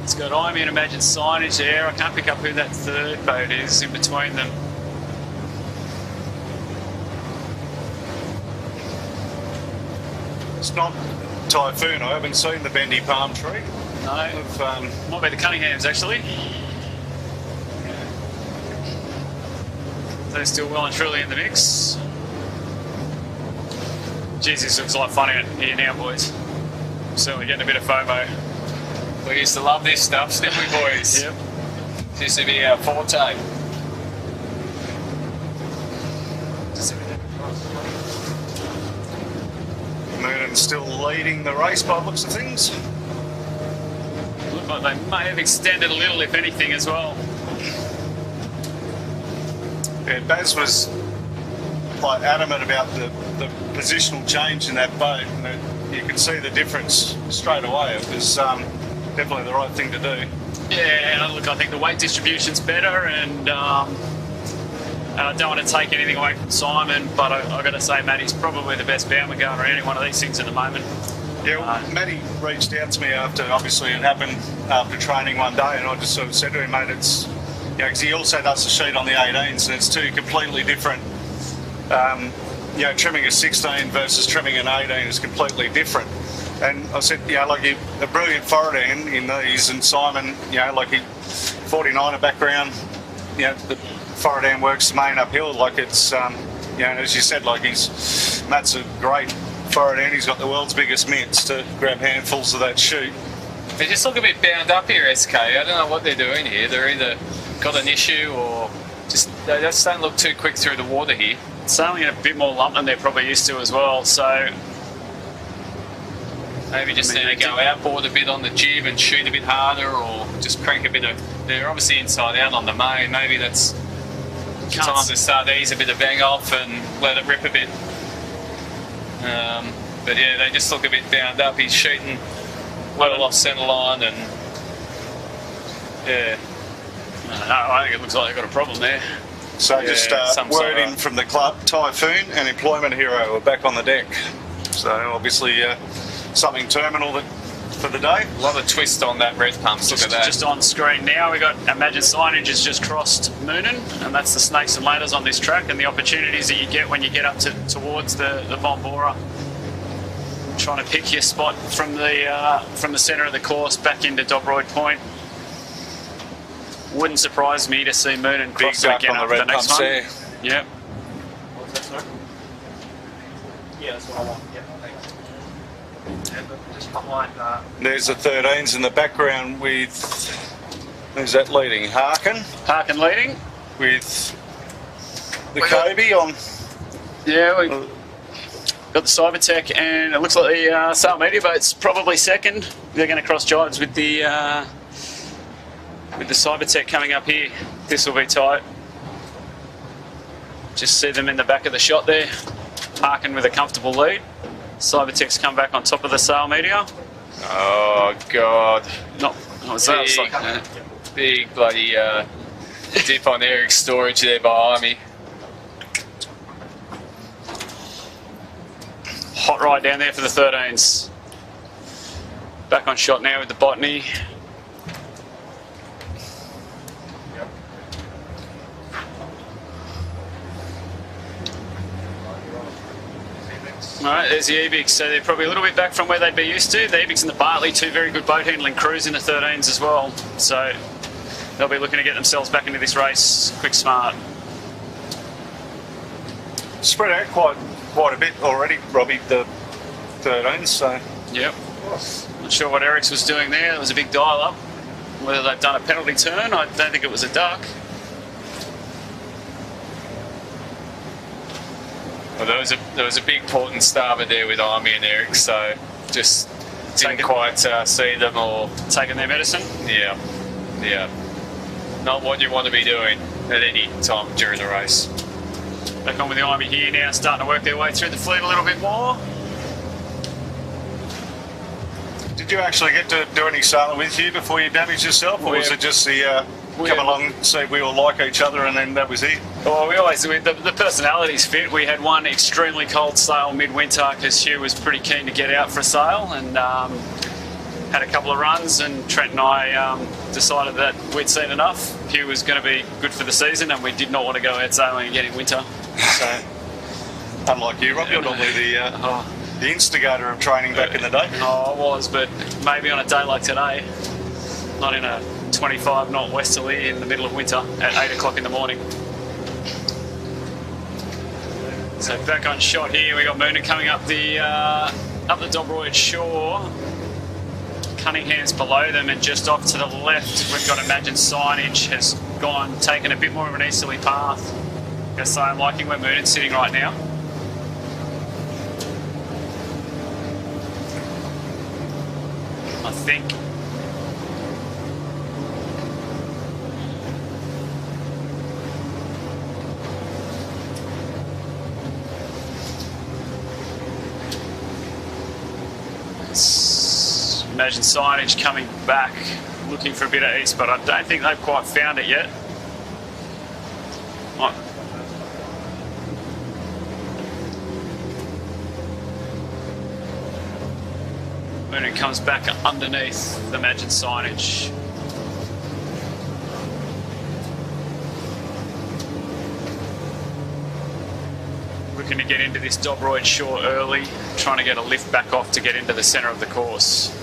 S2: It's got I'm in Imagine signage there. I can't pick up who that third boat is in between them.
S1: It's not Typhoon. I haven't seen the bendy palm tree.
S2: No, might be the Cunninghams actually. They're still well and truly in the mix. Jeez, this looks like fun here now, boys. Certainly getting a bit of FOMO.
S3: We used to love this stuff, didn't we, boys?
S2: Yep.
S3: This used to be our forte.
S1: Moonen's still leading the race by the looks of things.
S2: Look like they may have extended a little, if anything, as well.
S1: Yeah, Baz was quite adamant about the positional change in that boat, and you could see the difference straight away. It was definitely the right thing to do.
S2: Yeah, look, I think the weight distribution's better, and I don't want to take anything away from Simon, but I've got to say, Matty's probably the best boundary gunner on any one of these things at the moment.
S1: Yeah, well, Matty reached out to me after, obviously it happened after training one day, and I just sort of said to him, mate, it's, you know, because he also does a sheet on the 18s, and it's two completely different. You know, trimming a 16 versus trimming an 18 is completely different. And I said, you know, like a brilliant forward end in these, and Simon, you know, like he 49er background, you know, the forward end works the main uphill, like it's, you know, as you said, like Matt's a great forward end. He's got the world's biggest mitts to grab handfuls of that chute.
S3: They just look a bit bound up here, SK. I don't know what they're doing here. They're either got an issue or they just don't look too quick through the water here.
S2: Sailing in a bit more lump than they're probably used to as well, so
S3: maybe just need to go outboard a bit on the jib and shoot a bit harder, or just crank a bit of... They're obviously inside out on the main. Maybe that's the time to start to ease a bit of bang off and let it rip a bit. But yeah, they just look a bit bound up. He's shooting well off centre line, and yeah.
S2: I think it looks like they've got a problem there.
S1: So
S3: Yeah,
S1: just
S3: some
S1: word
S3: sort of-
S1: in from the club, Typhoon and Employment Hero are back on the deck. So obviously something terminal for the day.
S3: A lot of twist on that red pumps. Look at that.
S2: Just on screen now, we got Imagine signage has just crossed Moonen, and that's the snakes and ladders on this track, and the opportunities that you get when you get up towards the Von Bora. Trying to pick your spot from the centre of the course back into Dobroyd Point. Wouldn't surprise me to see Moonen cross it
S1: duck
S2: again
S1: on the
S2: after the
S1: red
S2: next
S1: pumps
S2: one.
S1: there.
S2: Yep.
S4: What's that, sorry? Yeah, that's what I want. Yeah, thanks. Yeah, but just behind.
S1: There's the 13s in the background with, who's that leading? Harkin
S2: Harkin leading.
S1: with the Kobe on.
S2: Yeah, we got the Cybertech, and it looks like the Sail Media boat's probably second. They're going to cross jives with the Cybertech coming up here. This will be tight. Just see them in the back of the shot there. Harkin with a comfortable lead. Cybertech's come back on top of the Sail Media.
S3: Oh God!
S2: Not was that? It's like,
S3: Big bloody dip on Eric's storage there behind me.
S2: Hot ride down there for the 13s. Back on shot now with the Botany. All right, there's the Ebics. So they're probably a little bit back from where they'd be used to. The Ebics and the Bartley, two very good boat handling crews in the 13s as well. So they'll be looking to get themselves back into this race quick, smart.
S1: Spread out quite a bit already, Robbie, the 13s, so...
S2: Yep. Not sure what Eric's was doing there. There was a big dial up. Whether they've done a penalty turn, I don't think it was a duck.
S3: Well, there was a big port and starboard there with Amy and Eric, so just didn't quite see them or...
S2: Taking their medicine?
S3: Yeah, yeah. Not what you want to be doing at any time during the race.
S2: Back on with the Amy here now, starting to work their way through the fleet a little bit more.
S1: Did you actually get to do any sailing with you before you damaged yourself, or was it just the come along, see we all like each other, and then that was it?
S2: Well, the personalities fit. We had one extremely cold sail midwinter because Hugh was pretty keen to get out for a sail, and had a couple of runs, and Trent and I decided that we'd seen enough. Hugh was going to be good for the season, and we did not want to go out sailing again in winter. So,
S1: unlike you, Rob, you're normally the instigator of training back in the day.
S2: Oh, I was, but maybe on a day like today, not in a 25 knot westerly in the middle of winter at 8 o'clock in the morning. So back on shot here, we got Mooner coming up the Dobroyd shore. Cunningham's below them, and just off to the left, we've got Imagine Signage has taken a bit more of an easterly path. I guess I'm liking where Moonan's sitting right now. I think Imagine Signage coming back, looking for a bit of east, but I don't think they've quite found it yet. When it comes back underneath the Imagine Signage. Looking to get into this Dobroyd shore early, trying to get a lift back off to get into the centre of the course.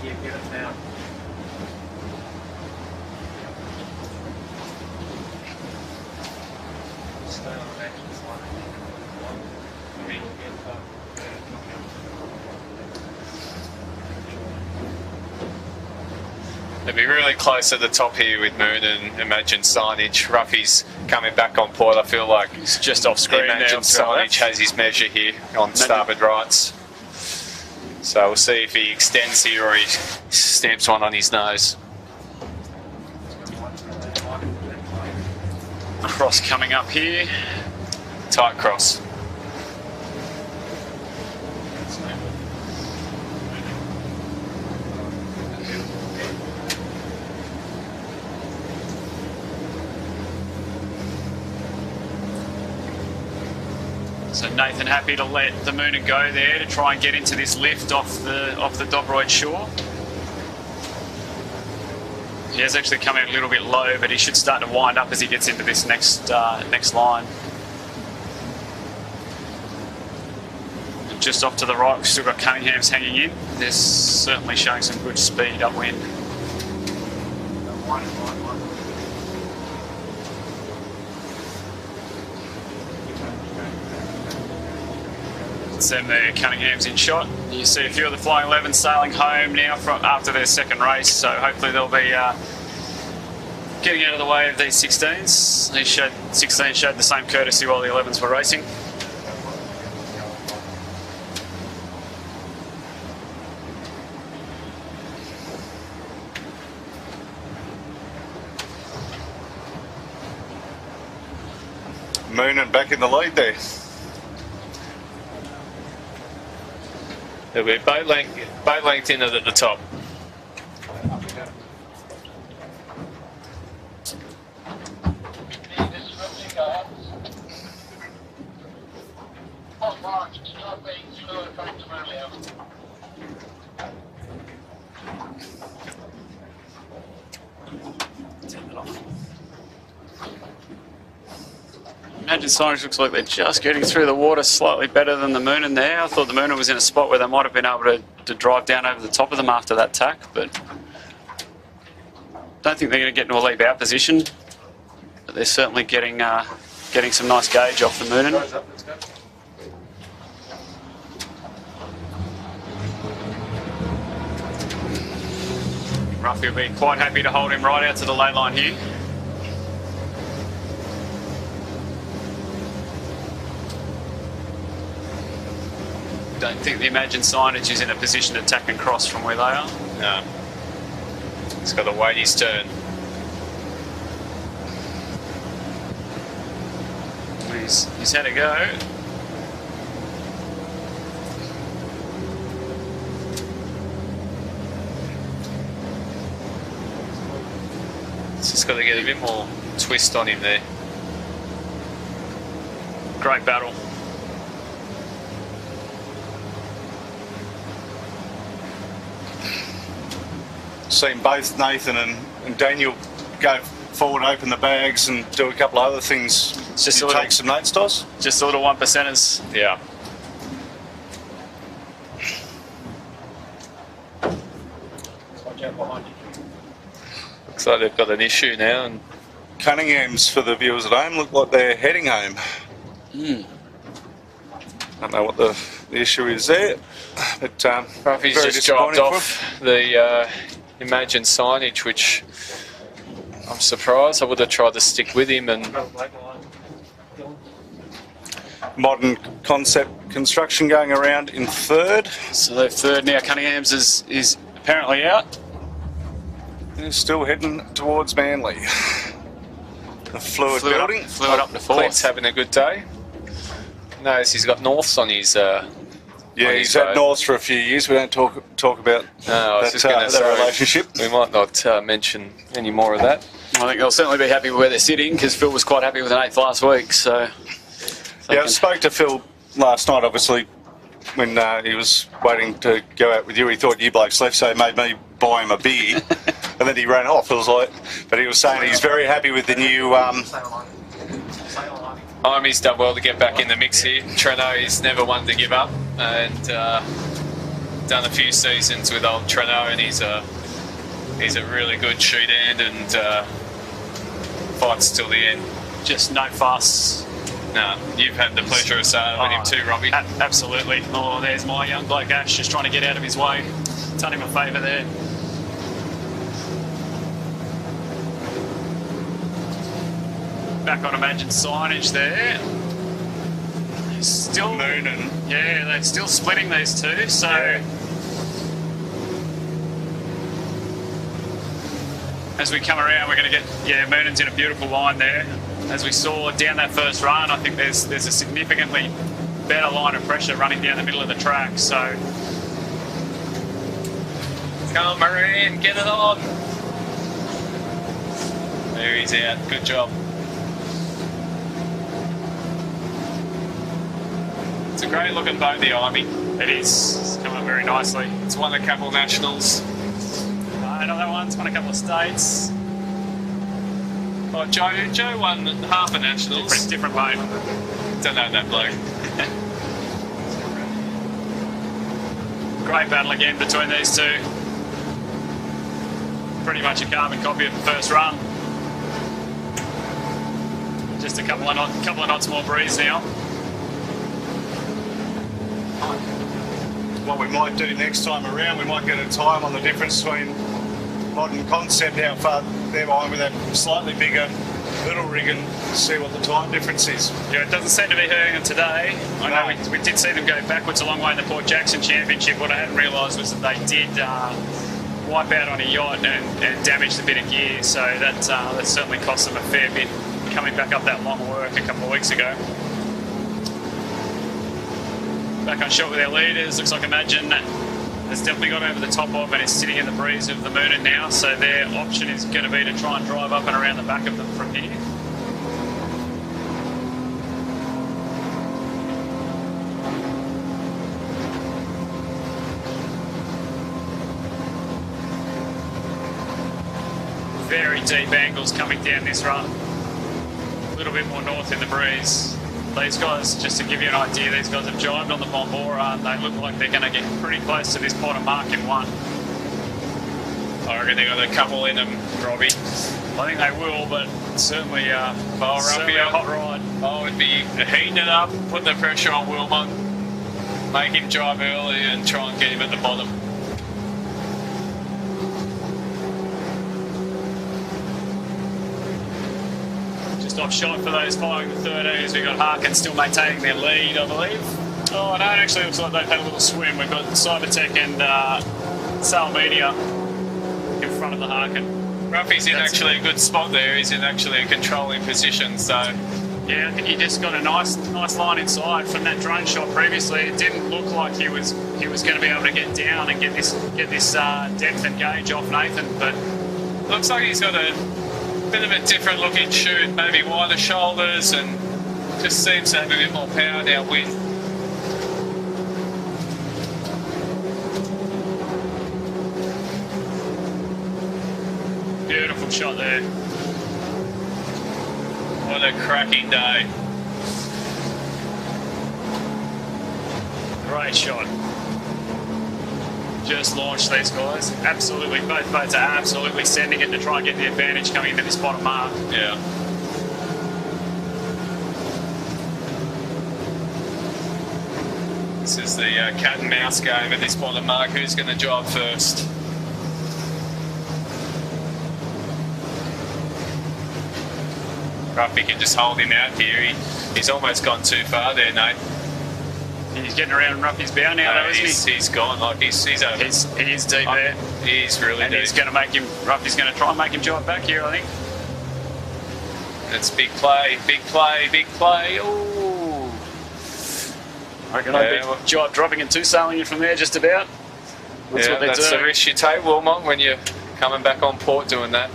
S4: Yeah, get it now. Stay on the next one.
S3: They'll be really close at the top here with Moon and Imagine Signage. Ruffy's coming back on port. I feel like
S2: He's just off screen now.
S3: Imagine Signage has his measure here on starboard rights. So we'll see if he extends here or he stamps one on his nose.
S2: Cross coming up here.
S3: Tight cross.
S2: So Nathan happy to let the Mooner go there to try and get into this lift off the Dobroyd shore. He has actually come out a little bit low, but he should start to wind up as he gets into this next line. And just off to the right, we've still got Cunningham's hanging in. They're certainly showing some good speed upwind. It's them there, Cunningham's in shot. You see a few of the Flying 11s sailing home now from after their second race, so hopefully they'll be getting out of the way of these 16s. These 16 showed the same courtesy while the 11s were racing.
S1: Moonan back in the lead there.
S3: There'll be boat length in it at the top.
S2: Imagine Signage looks like they're just getting through the water slightly better than the Moonin there. I thought the Moonin was in a spot where they might have been able to drive down over the top of them after that tack, but don't think they're going to get into a leap out position. But they're certainly getting some nice gauge off the Moonin. Ruffy will be quite happy to hold him right out to the lay line here. Don't think the Imagine Signage is in a position to tack and cross from where they are.
S3: No. He's got to wait his turn.
S2: He's had a go.
S3: He's just got to get a bit more twist on him there.
S2: Great battle.
S1: Seen both Nathan and Daniel go forward, open the bags and do a couple of other things.
S2: Just
S1: Did you take some notes, Dos?
S2: Just a little 1%ers.
S3: Yeah. Looks like they've got an issue now, and
S1: Cunningham's, for the viewers at home, look like they're heading home. Don't know what the issue is there, but
S3: Ruffy's
S1: very
S3: just dropped
S1: disappointing
S3: off the Imagine Signage, which I'm surprised. I would have tried to stick with him, and
S1: Modern Concept Construction going around in third.
S2: So they're third now. Cunningham's is apparently out.
S1: And still heading towards Manly. The fluid building.
S2: Fluid up to fourth.
S3: Clint's having a good day. Notice he's got Norths on his.
S1: Yeah, he's had Norths for a few years. We don't talk about that relationship.
S3: We might not mention any more of that.
S2: I think they'll certainly be happy with where they're sitting because Phil was quite happy with an 8th last week. So
S1: yeah, I spoke to Phil last night, obviously, when he was waiting to go out with you. He thought you blokes left, so he made me buy him a beer. And then he ran off. It was like, but he was saying he's very happy with the new.
S3: Army's done well to get back in the mix here. Treno, he's never one to give up, and done a few seasons with old Treno, and he's a really good shoot hand and fights till the end.
S2: just no fuss.
S3: No, you've had the pleasure of sailing with him too, Robbie.
S2: Absolutely. Oh, there's my young bloke Ash just trying to get out of his way. Done him a favour there. Back on Imagine Signage there. Still
S1: Moonin.
S2: Yeah, they're still splitting these two, so as we come around we're going to get, Moonin's in a beautiful line there. As we saw down that first run, I think there's a significantly better line of pressure running down the middle of the track, so
S3: come Marine, get it on. There he's out, good job. It's a great looking boat, the Army.
S2: it is. It's come up very nicely.
S3: It's won a couple nationals.
S2: Another one's won a couple of states.
S3: Oh, Joe won half a nationals.
S2: Different boat.
S3: Don't know that bloke.
S2: Great battle again between these two. Pretty much a carbon copy of the first run. Just a couple of knots more breeze now.
S1: What we might do next time around, we might get a time on the difference between Modern Concept, how far they're behind with that slightly bigger little rig, and see what the time difference is.
S2: Yeah, it doesn't seem to be hurting them today. I know we did see them go backwards a long way in the Port Jackson Championship. What I hadn't realised was that they did wipe out on a yacht and damage a bit of gear, so that certainly cost them a fair bit coming back up that long work a couple of weeks ago. Back on shot with our leaders. Looks like Imagine has definitely got over the top of and is sitting in the breeze of the Moonin now. So their option is going to be to try and drive up and around the back of them from here. Very deep angles coming down this run. A little bit more north in the breeze. These guys, just to give you an idea, these guys have jived on the Bombora and they look like they're going to get pretty close to this bottom mark in one.
S3: I reckon they got a couple in them, Robbie.
S2: I think they will, but certainly, certainly a hot ride.
S3: I would be heating it up, putting the pressure on Wilmot, make him drive early and try and get him at the bottom.
S2: Off shot for those following the 13s. We've got Harkin still maintaining their lead, I believe. Oh no, it actually looks like they've had a little swim. We've got Cybertech and Sal Media in front of the Harkin.
S3: Ruffy's in actually a good spot there. He's in actually a controlling position, so
S2: yeah, I think he just got a nice line inside from that drone shot previously. It didn't look like he was going to be able to get down and get this depth and gauge off Nathan, but
S3: looks like he's got a bit of a different looking shoot, maybe wider shoulders, and just seems to have a bit more power downwind.
S2: Beautiful shot there.
S3: What a cracking day.
S2: Great shot. Just launched these guys. Absolutely, both boats are absolutely sending it to try and get the advantage coming into this bottom mark.
S3: Yeah. This is the cat and mouse game at this bottom mark. Who's going to drive first? Ruffy can just hold him out here. He's almost gone too far there, Nate.
S2: He's getting around Ruffy's bow now, though, isn't he?
S3: He's gone. Like he is
S2: deep there.
S3: He's really
S2: and
S3: deep.
S2: he's going to make him. Ruffy's going to try and make him drive back here, I think.
S3: That's big play, big play, big play. Ooh.
S2: I reckon I'd be jibe dropping and two sailing it from there, just about. That's what they
S3: that's
S2: do.
S3: the risk you take, Wilmot, when you're coming back on port doing that.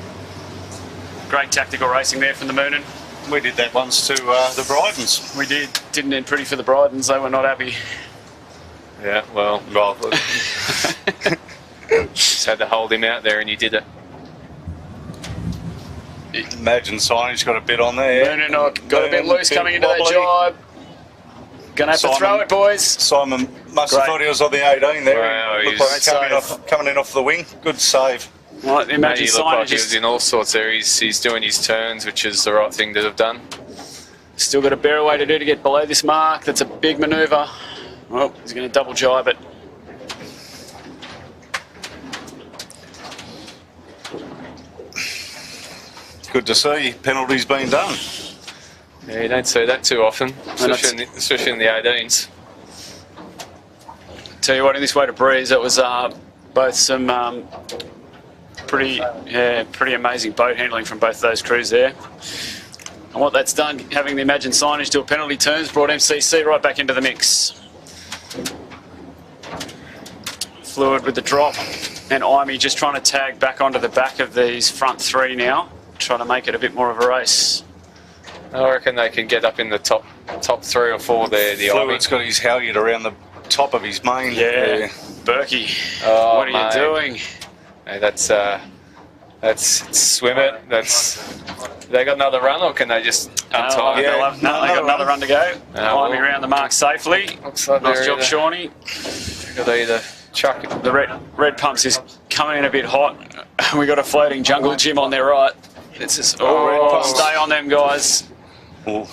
S2: Great tactical racing there from the Moonin.
S1: We did that once to the Brydens.
S2: We did. Didn't end pretty for the Brydens. They were not happy.
S3: Yeah, well, just had to hold him out there and he did it.
S1: Imagine signage got a bit on there.
S2: No, got a bit loose coming into that jibe. Gonna have to throw it, boys.
S1: Simon must have thought he was on the 18 there.
S3: Wow,
S1: Looked like coming in off the wing. Good save.
S2: Right, Imagine
S3: he looked like he
S2: signage
S3: was in all sorts there. He's doing his turns, which is the right thing to have done.
S2: Still got a bare away to do to get below this mark. That's a big manoeuvre. Well, he's going to double jibe it.
S1: Good to see. Penalties being done.
S3: Yeah, you don't see that too often, especially in the 18s.
S2: Tell you what, in this way to breeze, it was both some pretty amazing boat handling from both of those crews there. And what that's done, having the Imagine signage do a penalty turns, brought MCC right back into the mix. Fluid with the drop, and Imey just trying to tag back onto the back of these front three now, trying to make it a bit more of a race.
S3: I reckon they can get up in the top 3 or 4 there. The
S1: Fluid's got his halyard around the top of his main.
S2: Yeah, Berkey,
S3: oh,
S2: what are you doing?
S3: Hey, that's swim it. They got another run, or can they just untie?
S2: They got another run to go. Imey around the mark safely.
S3: Looks like
S2: nice job, Shawnee.
S3: Got either chuck it.
S2: The red pumps is coming in a bit hot. We got a floating jungle gym on their right. It's just stay on them, guys. A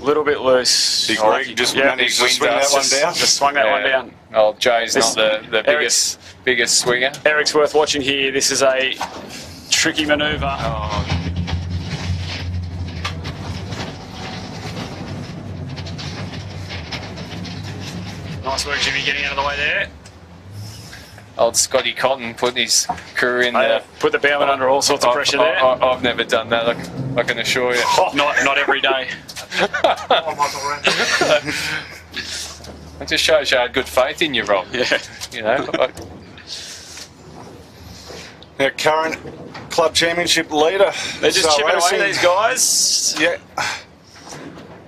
S2: little bit loose.
S1: Big Reg just managed to swing that one down.
S2: Just swung that one down.
S3: Oh, Jay's not the biggest swinger.
S2: Eric's worth watching here. This is a tricky manoeuvre.
S3: Oh.
S2: Nice work, Jimmy, getting out of the way there.
S3: Old Scotty Cotton putting his crew in there.
S2: Put the bowman under all sorts of pressure there.
S3: I've never done that, I can assure you.
S2: Not every day.
S3: It just shows you had good faith in you, Rob.
S2: Yeah.
S3: You know,
S1: Our current club championship leader.
S2: They're just
S1: Sail
S2: chipping
S1: Racing.
S2: away, these guys.
S1: Yeah.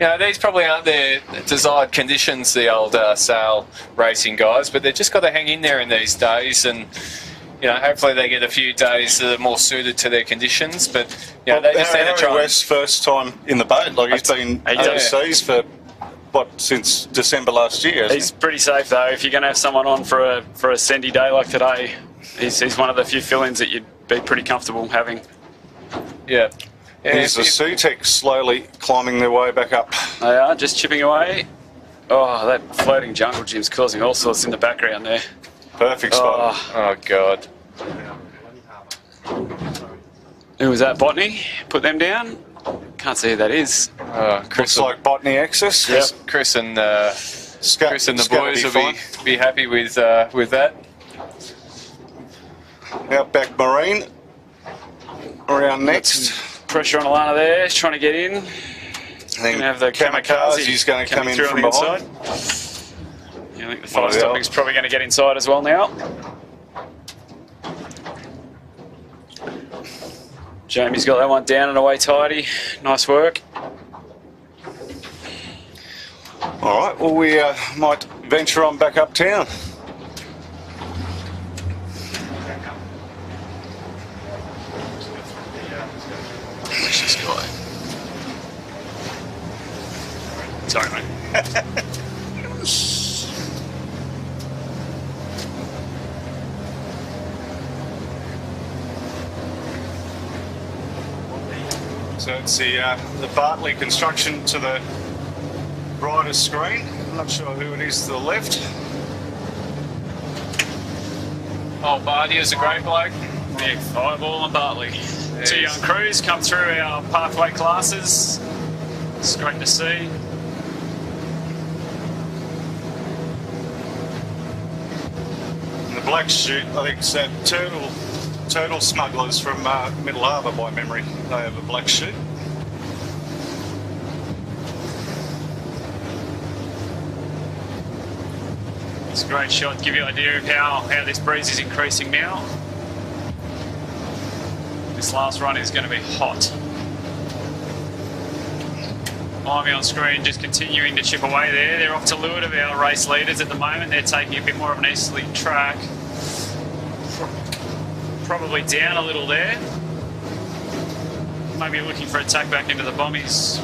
S3: you know, these probably aren't their desired conditions, the old sail racing guys, but they've just got to hang in there in these days, and you know, hopefully they get a few days that are more suited to their conditions. But you know, they just need to try.
S1: West's first time in the boat. Like he's been overseas for since December last year.
S2: He's pretty safe though. If you're going to have someone on for a sandy day like today, he's one of the few fill-ins that you'd be pretty comfortable having.
S3: Yeah.
S1: Here's the Sutex slowly climbing their way back up.
S2: They are just chipping away. Oh, that floating jungle gym's causing all sorts in the background there.
S1: Perfect spot.
S3: Oh God.
S2: Who was that? Botany? Put them down. Can't see who that is.
S3: Chris,
S1: Looks like Botany Axis.
S2: Yep.
S3: Chris and the boys will be happy with that.
S1: Outback Marine around next.
S2: Pressure on Alana there. She's trying to get in.
S1: I think
S2: Gonna have the
S1: Kamikaze's going to come in
S2: through
S1: from
S2: on the
S1: behind.
S2: inside. Yeah, I think the five stopping's probably going to get inside as well now. Jamie's got that one down and away tidy. Nice work.
S1: All right, well, we might venture on back uptown.
S2: Where's this guy? Sorry, mate.
S1: So it's the Bartley construction to the brightest screen. I'm not sure who it is to the left.
S3: Oh, Barty is a great bloke.
S2: Big Fireball and Bartley. Two young crews come through our pathway classes. It's great to see.
S1: And the black chute, I think it's that turtle smugglers from Middle Harbour by memory. They have a black chute.
S2: It's a great shot. Give you an idea of how this breeze is increasing now. This last run is going to be hot. Ivy on screen just continuing to chip away there. They're off to leeward of our race leaders at the moment. They're taking a bit more of an easterly track. Probably down a little there. Maybe looking for a tack back into the bombies.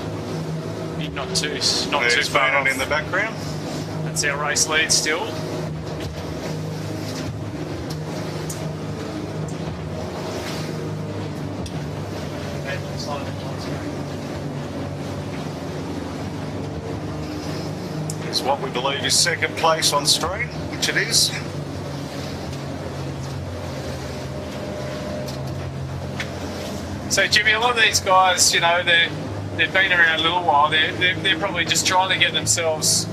S2: Not too far off.
S1: In the background.
S2: That's our race lead still.
S1: It's what we believe is second place on screen, which it is.
S3: So Jimmy, a lot of these guys, you know, they've been around a little while. They're probably just trying to get themselves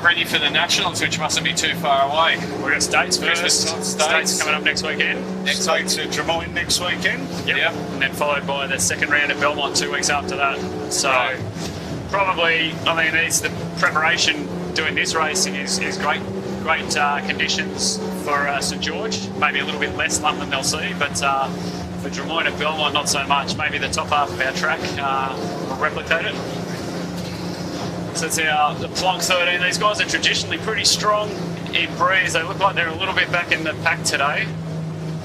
S3: ready for the Nationals, which mustn't be too far away.
S2: We've got States first. States coming up next weekend.
S1: States at Drummoyne next weekend.
S2: Yep. And then followed by the second round at Belmont 2 weeks after that. So probably, I mean, it's the preparation doing this racing is great conditions for St George. Maybe a little bit less lump than they'll see, but for Drummoyne and Belmont, not so much. Maybe the top half of our track will replicate it. So it's the Plonk 13. These guys are traditionally pretty strong in breeze. They look like they're a little bit back in the pack today.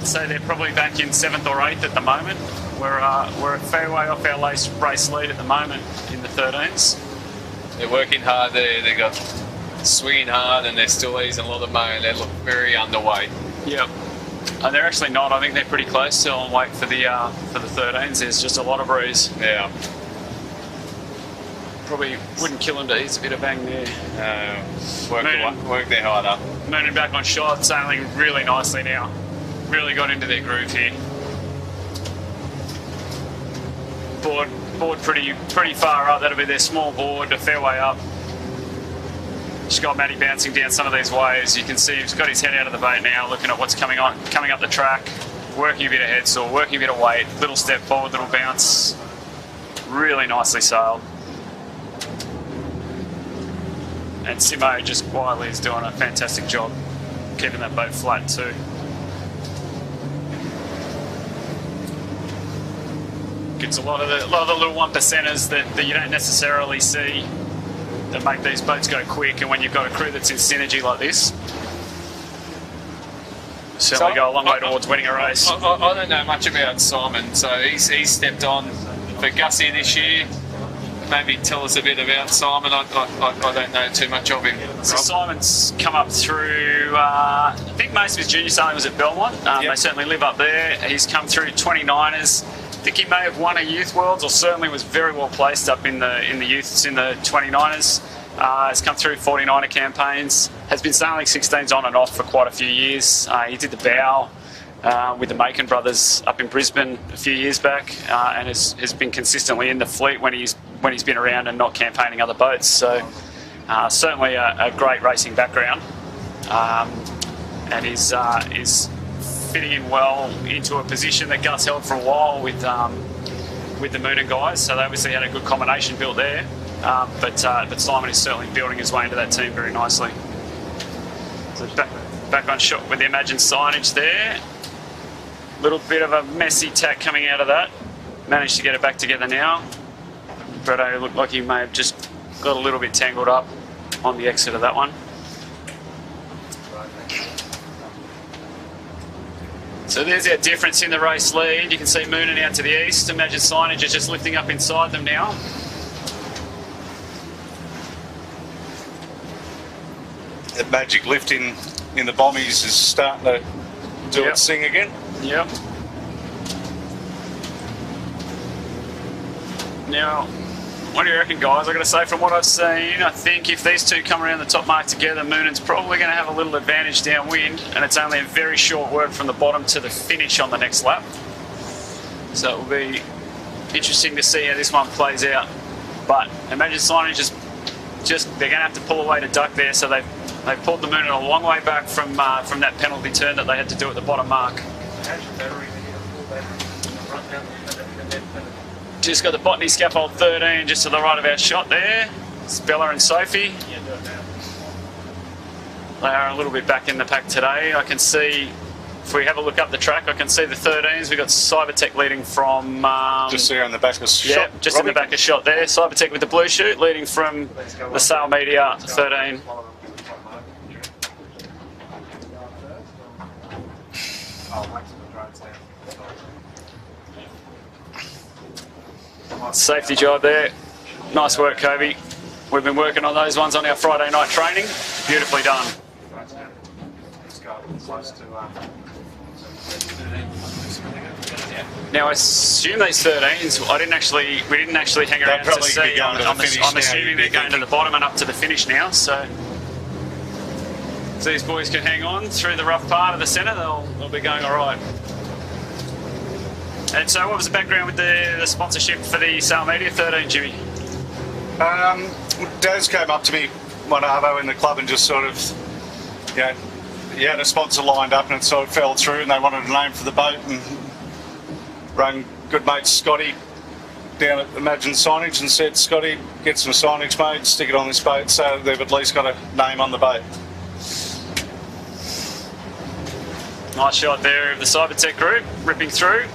S2: So they're probably back in 7th or 8th at the moment. We're a fair way off our race lead at the moment in the 13s.
S3: They're working hard there. They got swinging hard, and they're still easing a lot of moan. They look very underweight.
S2: Yep. And they're actually not. I think they're pretty close still on weight for the 13s. There's just a lot of breeze.
S3: Yeah.
S2: Probably wouldn't kill them to ease a bit of bang there.
S3: Work their hard up.
S2: Mooning back on shot, sailing really nicely now. Really got into their groove here. Board pretty far up. That'll be their small board, a fair way up. Just got Matty bouncing down some of these waves. You can see he's got his head out of the boat now, looking at what's coming up the track, working a bit of head saw, working a bit of weight, little step forward, little bounce. Really nicely sailed. And Simo just quietly is doing a fantastic job keeping that boat flat too. It's a lot of the little one percenters that you don't necessarily see that make these boats go quick, and when you've got a crew that's in synergy like this, certainly go a long way towards winning a race.
S3: I don't know much about Simon, so he's stepped on for Gussie this year. Maybe tell us a bit about Simon. I don't know too much of him.
S2: So Simon's come up through, I think most of his junior sailing was at Belmont. They certainly live up there. He's come through 29ers. I think he may have won a Youth Worlds, or certainly was very well placed up in the youths in the 29ers. Has come through 49er campaigns. Has been sailing 16s on and off for quite a few years. He did the bow with the Macon brothers up in Brisbane a few years back, and has been consistently in the fleet when he's been around and not campaigning other boats. So certainly a great racing background, and is fitting in well into a position that Gus held for a while with the Moonan guys. So they obviously had a good combination built there. But Simon is certainly building his way into that team very nicely. So back on shot with the Imagine signage there. Little bit of a messy tack coming out of that. Managed to get it back together now. Bretto looked like he may have just got a little bit tangled up on the exit of that one. So there's our difference in the race lead. You can see Moonan out to the east. Imagine signage is just lifting up inside them now.
S1: That magic lift in the bombies is starting to do its thing again.
S2: Yep. Now, what do you reckon, guys? I've got to say, from what I've seen, I think if these two come around the top mark together, Moonan's probably going to have a little advantage downwind, and it's only a very short work from the bottom to the finish on the next lap. So it will be interesting to see how this one plays out. But Imagine signage is just they're going to have to pull away to duck there, so they've pulled the Moonan a long way back from that penalty turn that they had to do at the bottom mark. Just got the Botany Scaffold 13 just to the right of our shot there. It's Bella and Sophie. They are a little bit back in the pack today. I can see, if we have a look up the track, I can see the 13s. We've got Cybertech leading from...
S1: just there in the back of shot.
S2: Yeah, just in the back of shot there. Cybertech with the blue chute leading from the Sail Media 13. Safety job there. Nice work, Kobe. We've been working on those ones on our Friday night training. Beautifully done. Now I assume these 13s. We didn't actually hang around to see. I'm assuming they're going to the bottom and up to the finish now. So these boys can hang on through the rough part of the centre. They'll be going all right. And so, what was the background with the sponsorship for the Sail Media 13, Jimmy?
S1: Daz came up to me one arvo in the club and just sort of, he had a sponsor lined up and it sort of fell through, and they wanted a name for the boat, and rang good mate Scotty down at Imagine Signage and said, Scotty, get some signage, mate, stick it on this boat, so they've at least got a name on the boat.
S2: Nice shot there of the Cybertech group ripping through.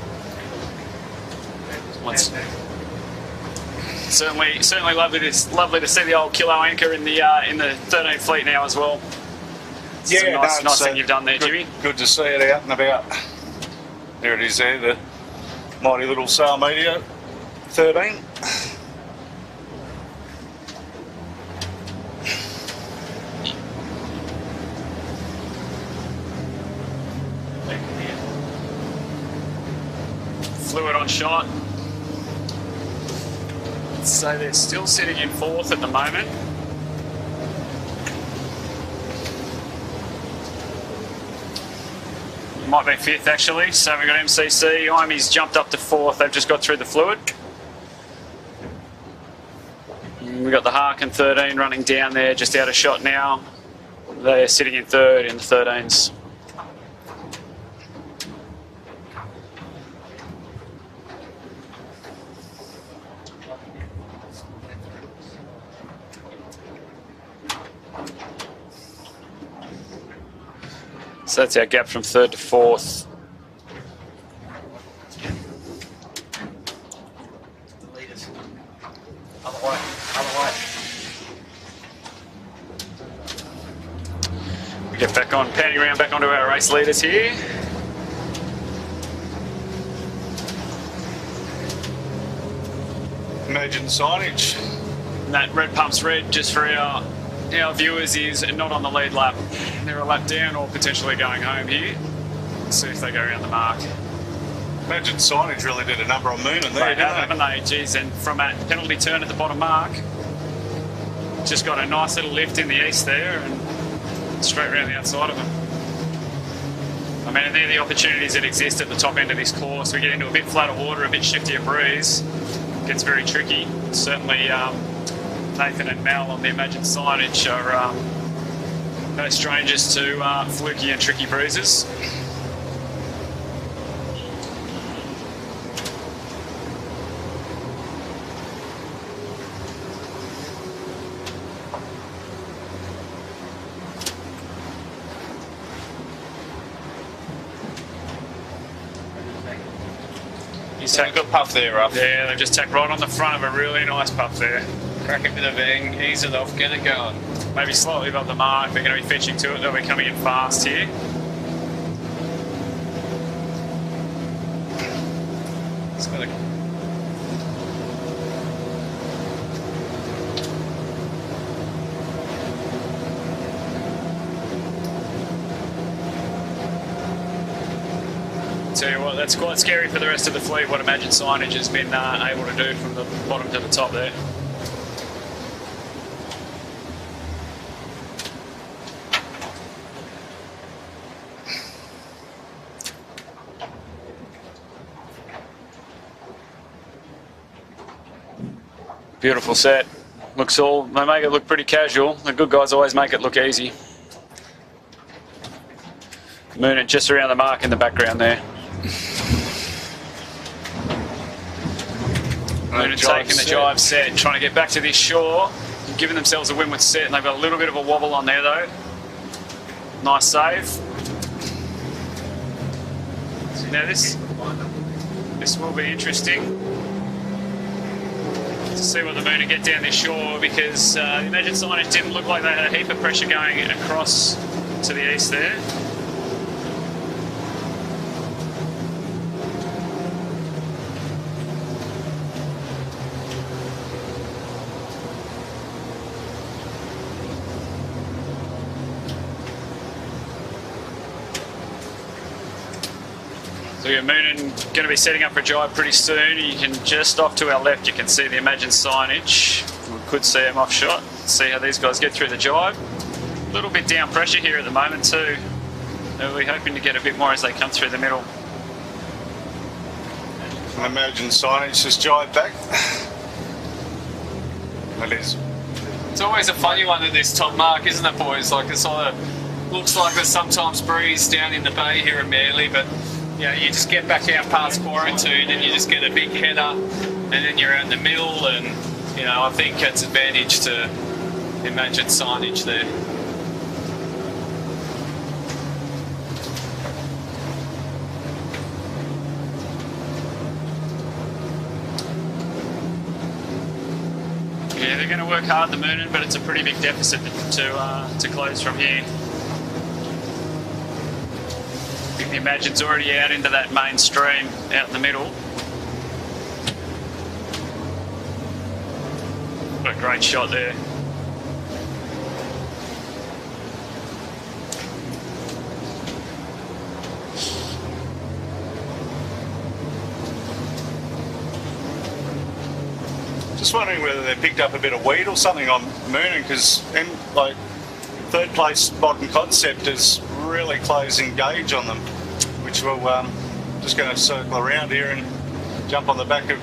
S2: Certainly lovely to see the old kilo anchor in the 13 fleet now as well. Nice thing you've done there, Jimmy.
S1: Good to see it out and about. There it is there, the mighty little Sail Media 13.
S2: Fluid on shot. So they're still sitting in fourth at the moment. Might be fifth actually. So we've got MCC. Imy's jumped up to fourth. They've just got through the fluid. We've got the Harkin 13 running down there, just out of shot now. They're sitting in third in the 13s. So that's our gap from third to fourth.
S4: Leaders. Other way. Other way.
S2: We get back on, panning around back onto our race leaders here.
S1: Emergent signage.
S2: And that red pump's red, just for our viewers, is not on the lead lap. They're a lap down or potentially going home here. Let's see if they go around the mark.
S1: Emergent signage really did a number on Moon and
S2: They
S1: there,
S2: have,
S1: didn't
S2: haven't they? Geez, and from that penalty turn at the bottom mark, just got a nice little lift in the east there and straight around the outside of them. I mean, they're the opportunities that exist at the top end of this course. We get into a bit flatter water, a bit shiftier breeze. Gets very tricky. Certainly Nathan and Mel on the Imagine signage are no strangers to fluky and tricky breezes.
S3: He's had a good puff there, Ruff.
S2: Yeah, they've just tacked right on the front of a really nice puff there.
S3: Crack a bit of bang, ease it off, get it going.
S2: Maybe slightly above the mark. They're going to be fetching to it. They'll be coming in fast here.
S3: It's got a...
S2: Tell you what, that's quite scary for the rest of the fleet, what Imagine signage has been able to do from the bottom to the top there. Beautiful set. Looks all, they make it look pretty casual. The good guys always make it look easy. Mooning just around the mark in the background there. Mooning taking the jive set, trying to get back to this shore, giving themselves a windward set, and they've got a little bit of a wobble on there though. Nice save. Now this will be interesting to see what the Mooner get down this shore, because the Imagine signage didn't look like they had a heap of pressure going across to the east there. So you're Moonin going to be setting up for a jibe pretty soon. You can just off to our left, you can see the Imagine signage. We could see them off shot. See how these guys get through the jibe. A little bit down pressure here at the moment too. They'll be hoping to get a bit more as they come through the middle.
S1: Imagine signage just jive back. It is.
S3: It's always a funny one at this top mark, isn't it, boys? Like, it's sort of looks like there's sometimes breeze down in the bay here in Manly, but you know, you just get back out past Quarantine and you just get a big header, and then you're out in the middle, and you know, I think it's advantage to Imagine signage there.
S2: Yeah, they're going to work hard, the Moonin, but it's a pretty big deficit to close from here. I think the Imagine's already out into that main stream out in the middle. What a great shot there.
S1: Just wondering whether they picked up a bit of weed or something on Moonin, because like third place modern concept is really closing gauge on them, which we'll just going to circle around here and jump on the back of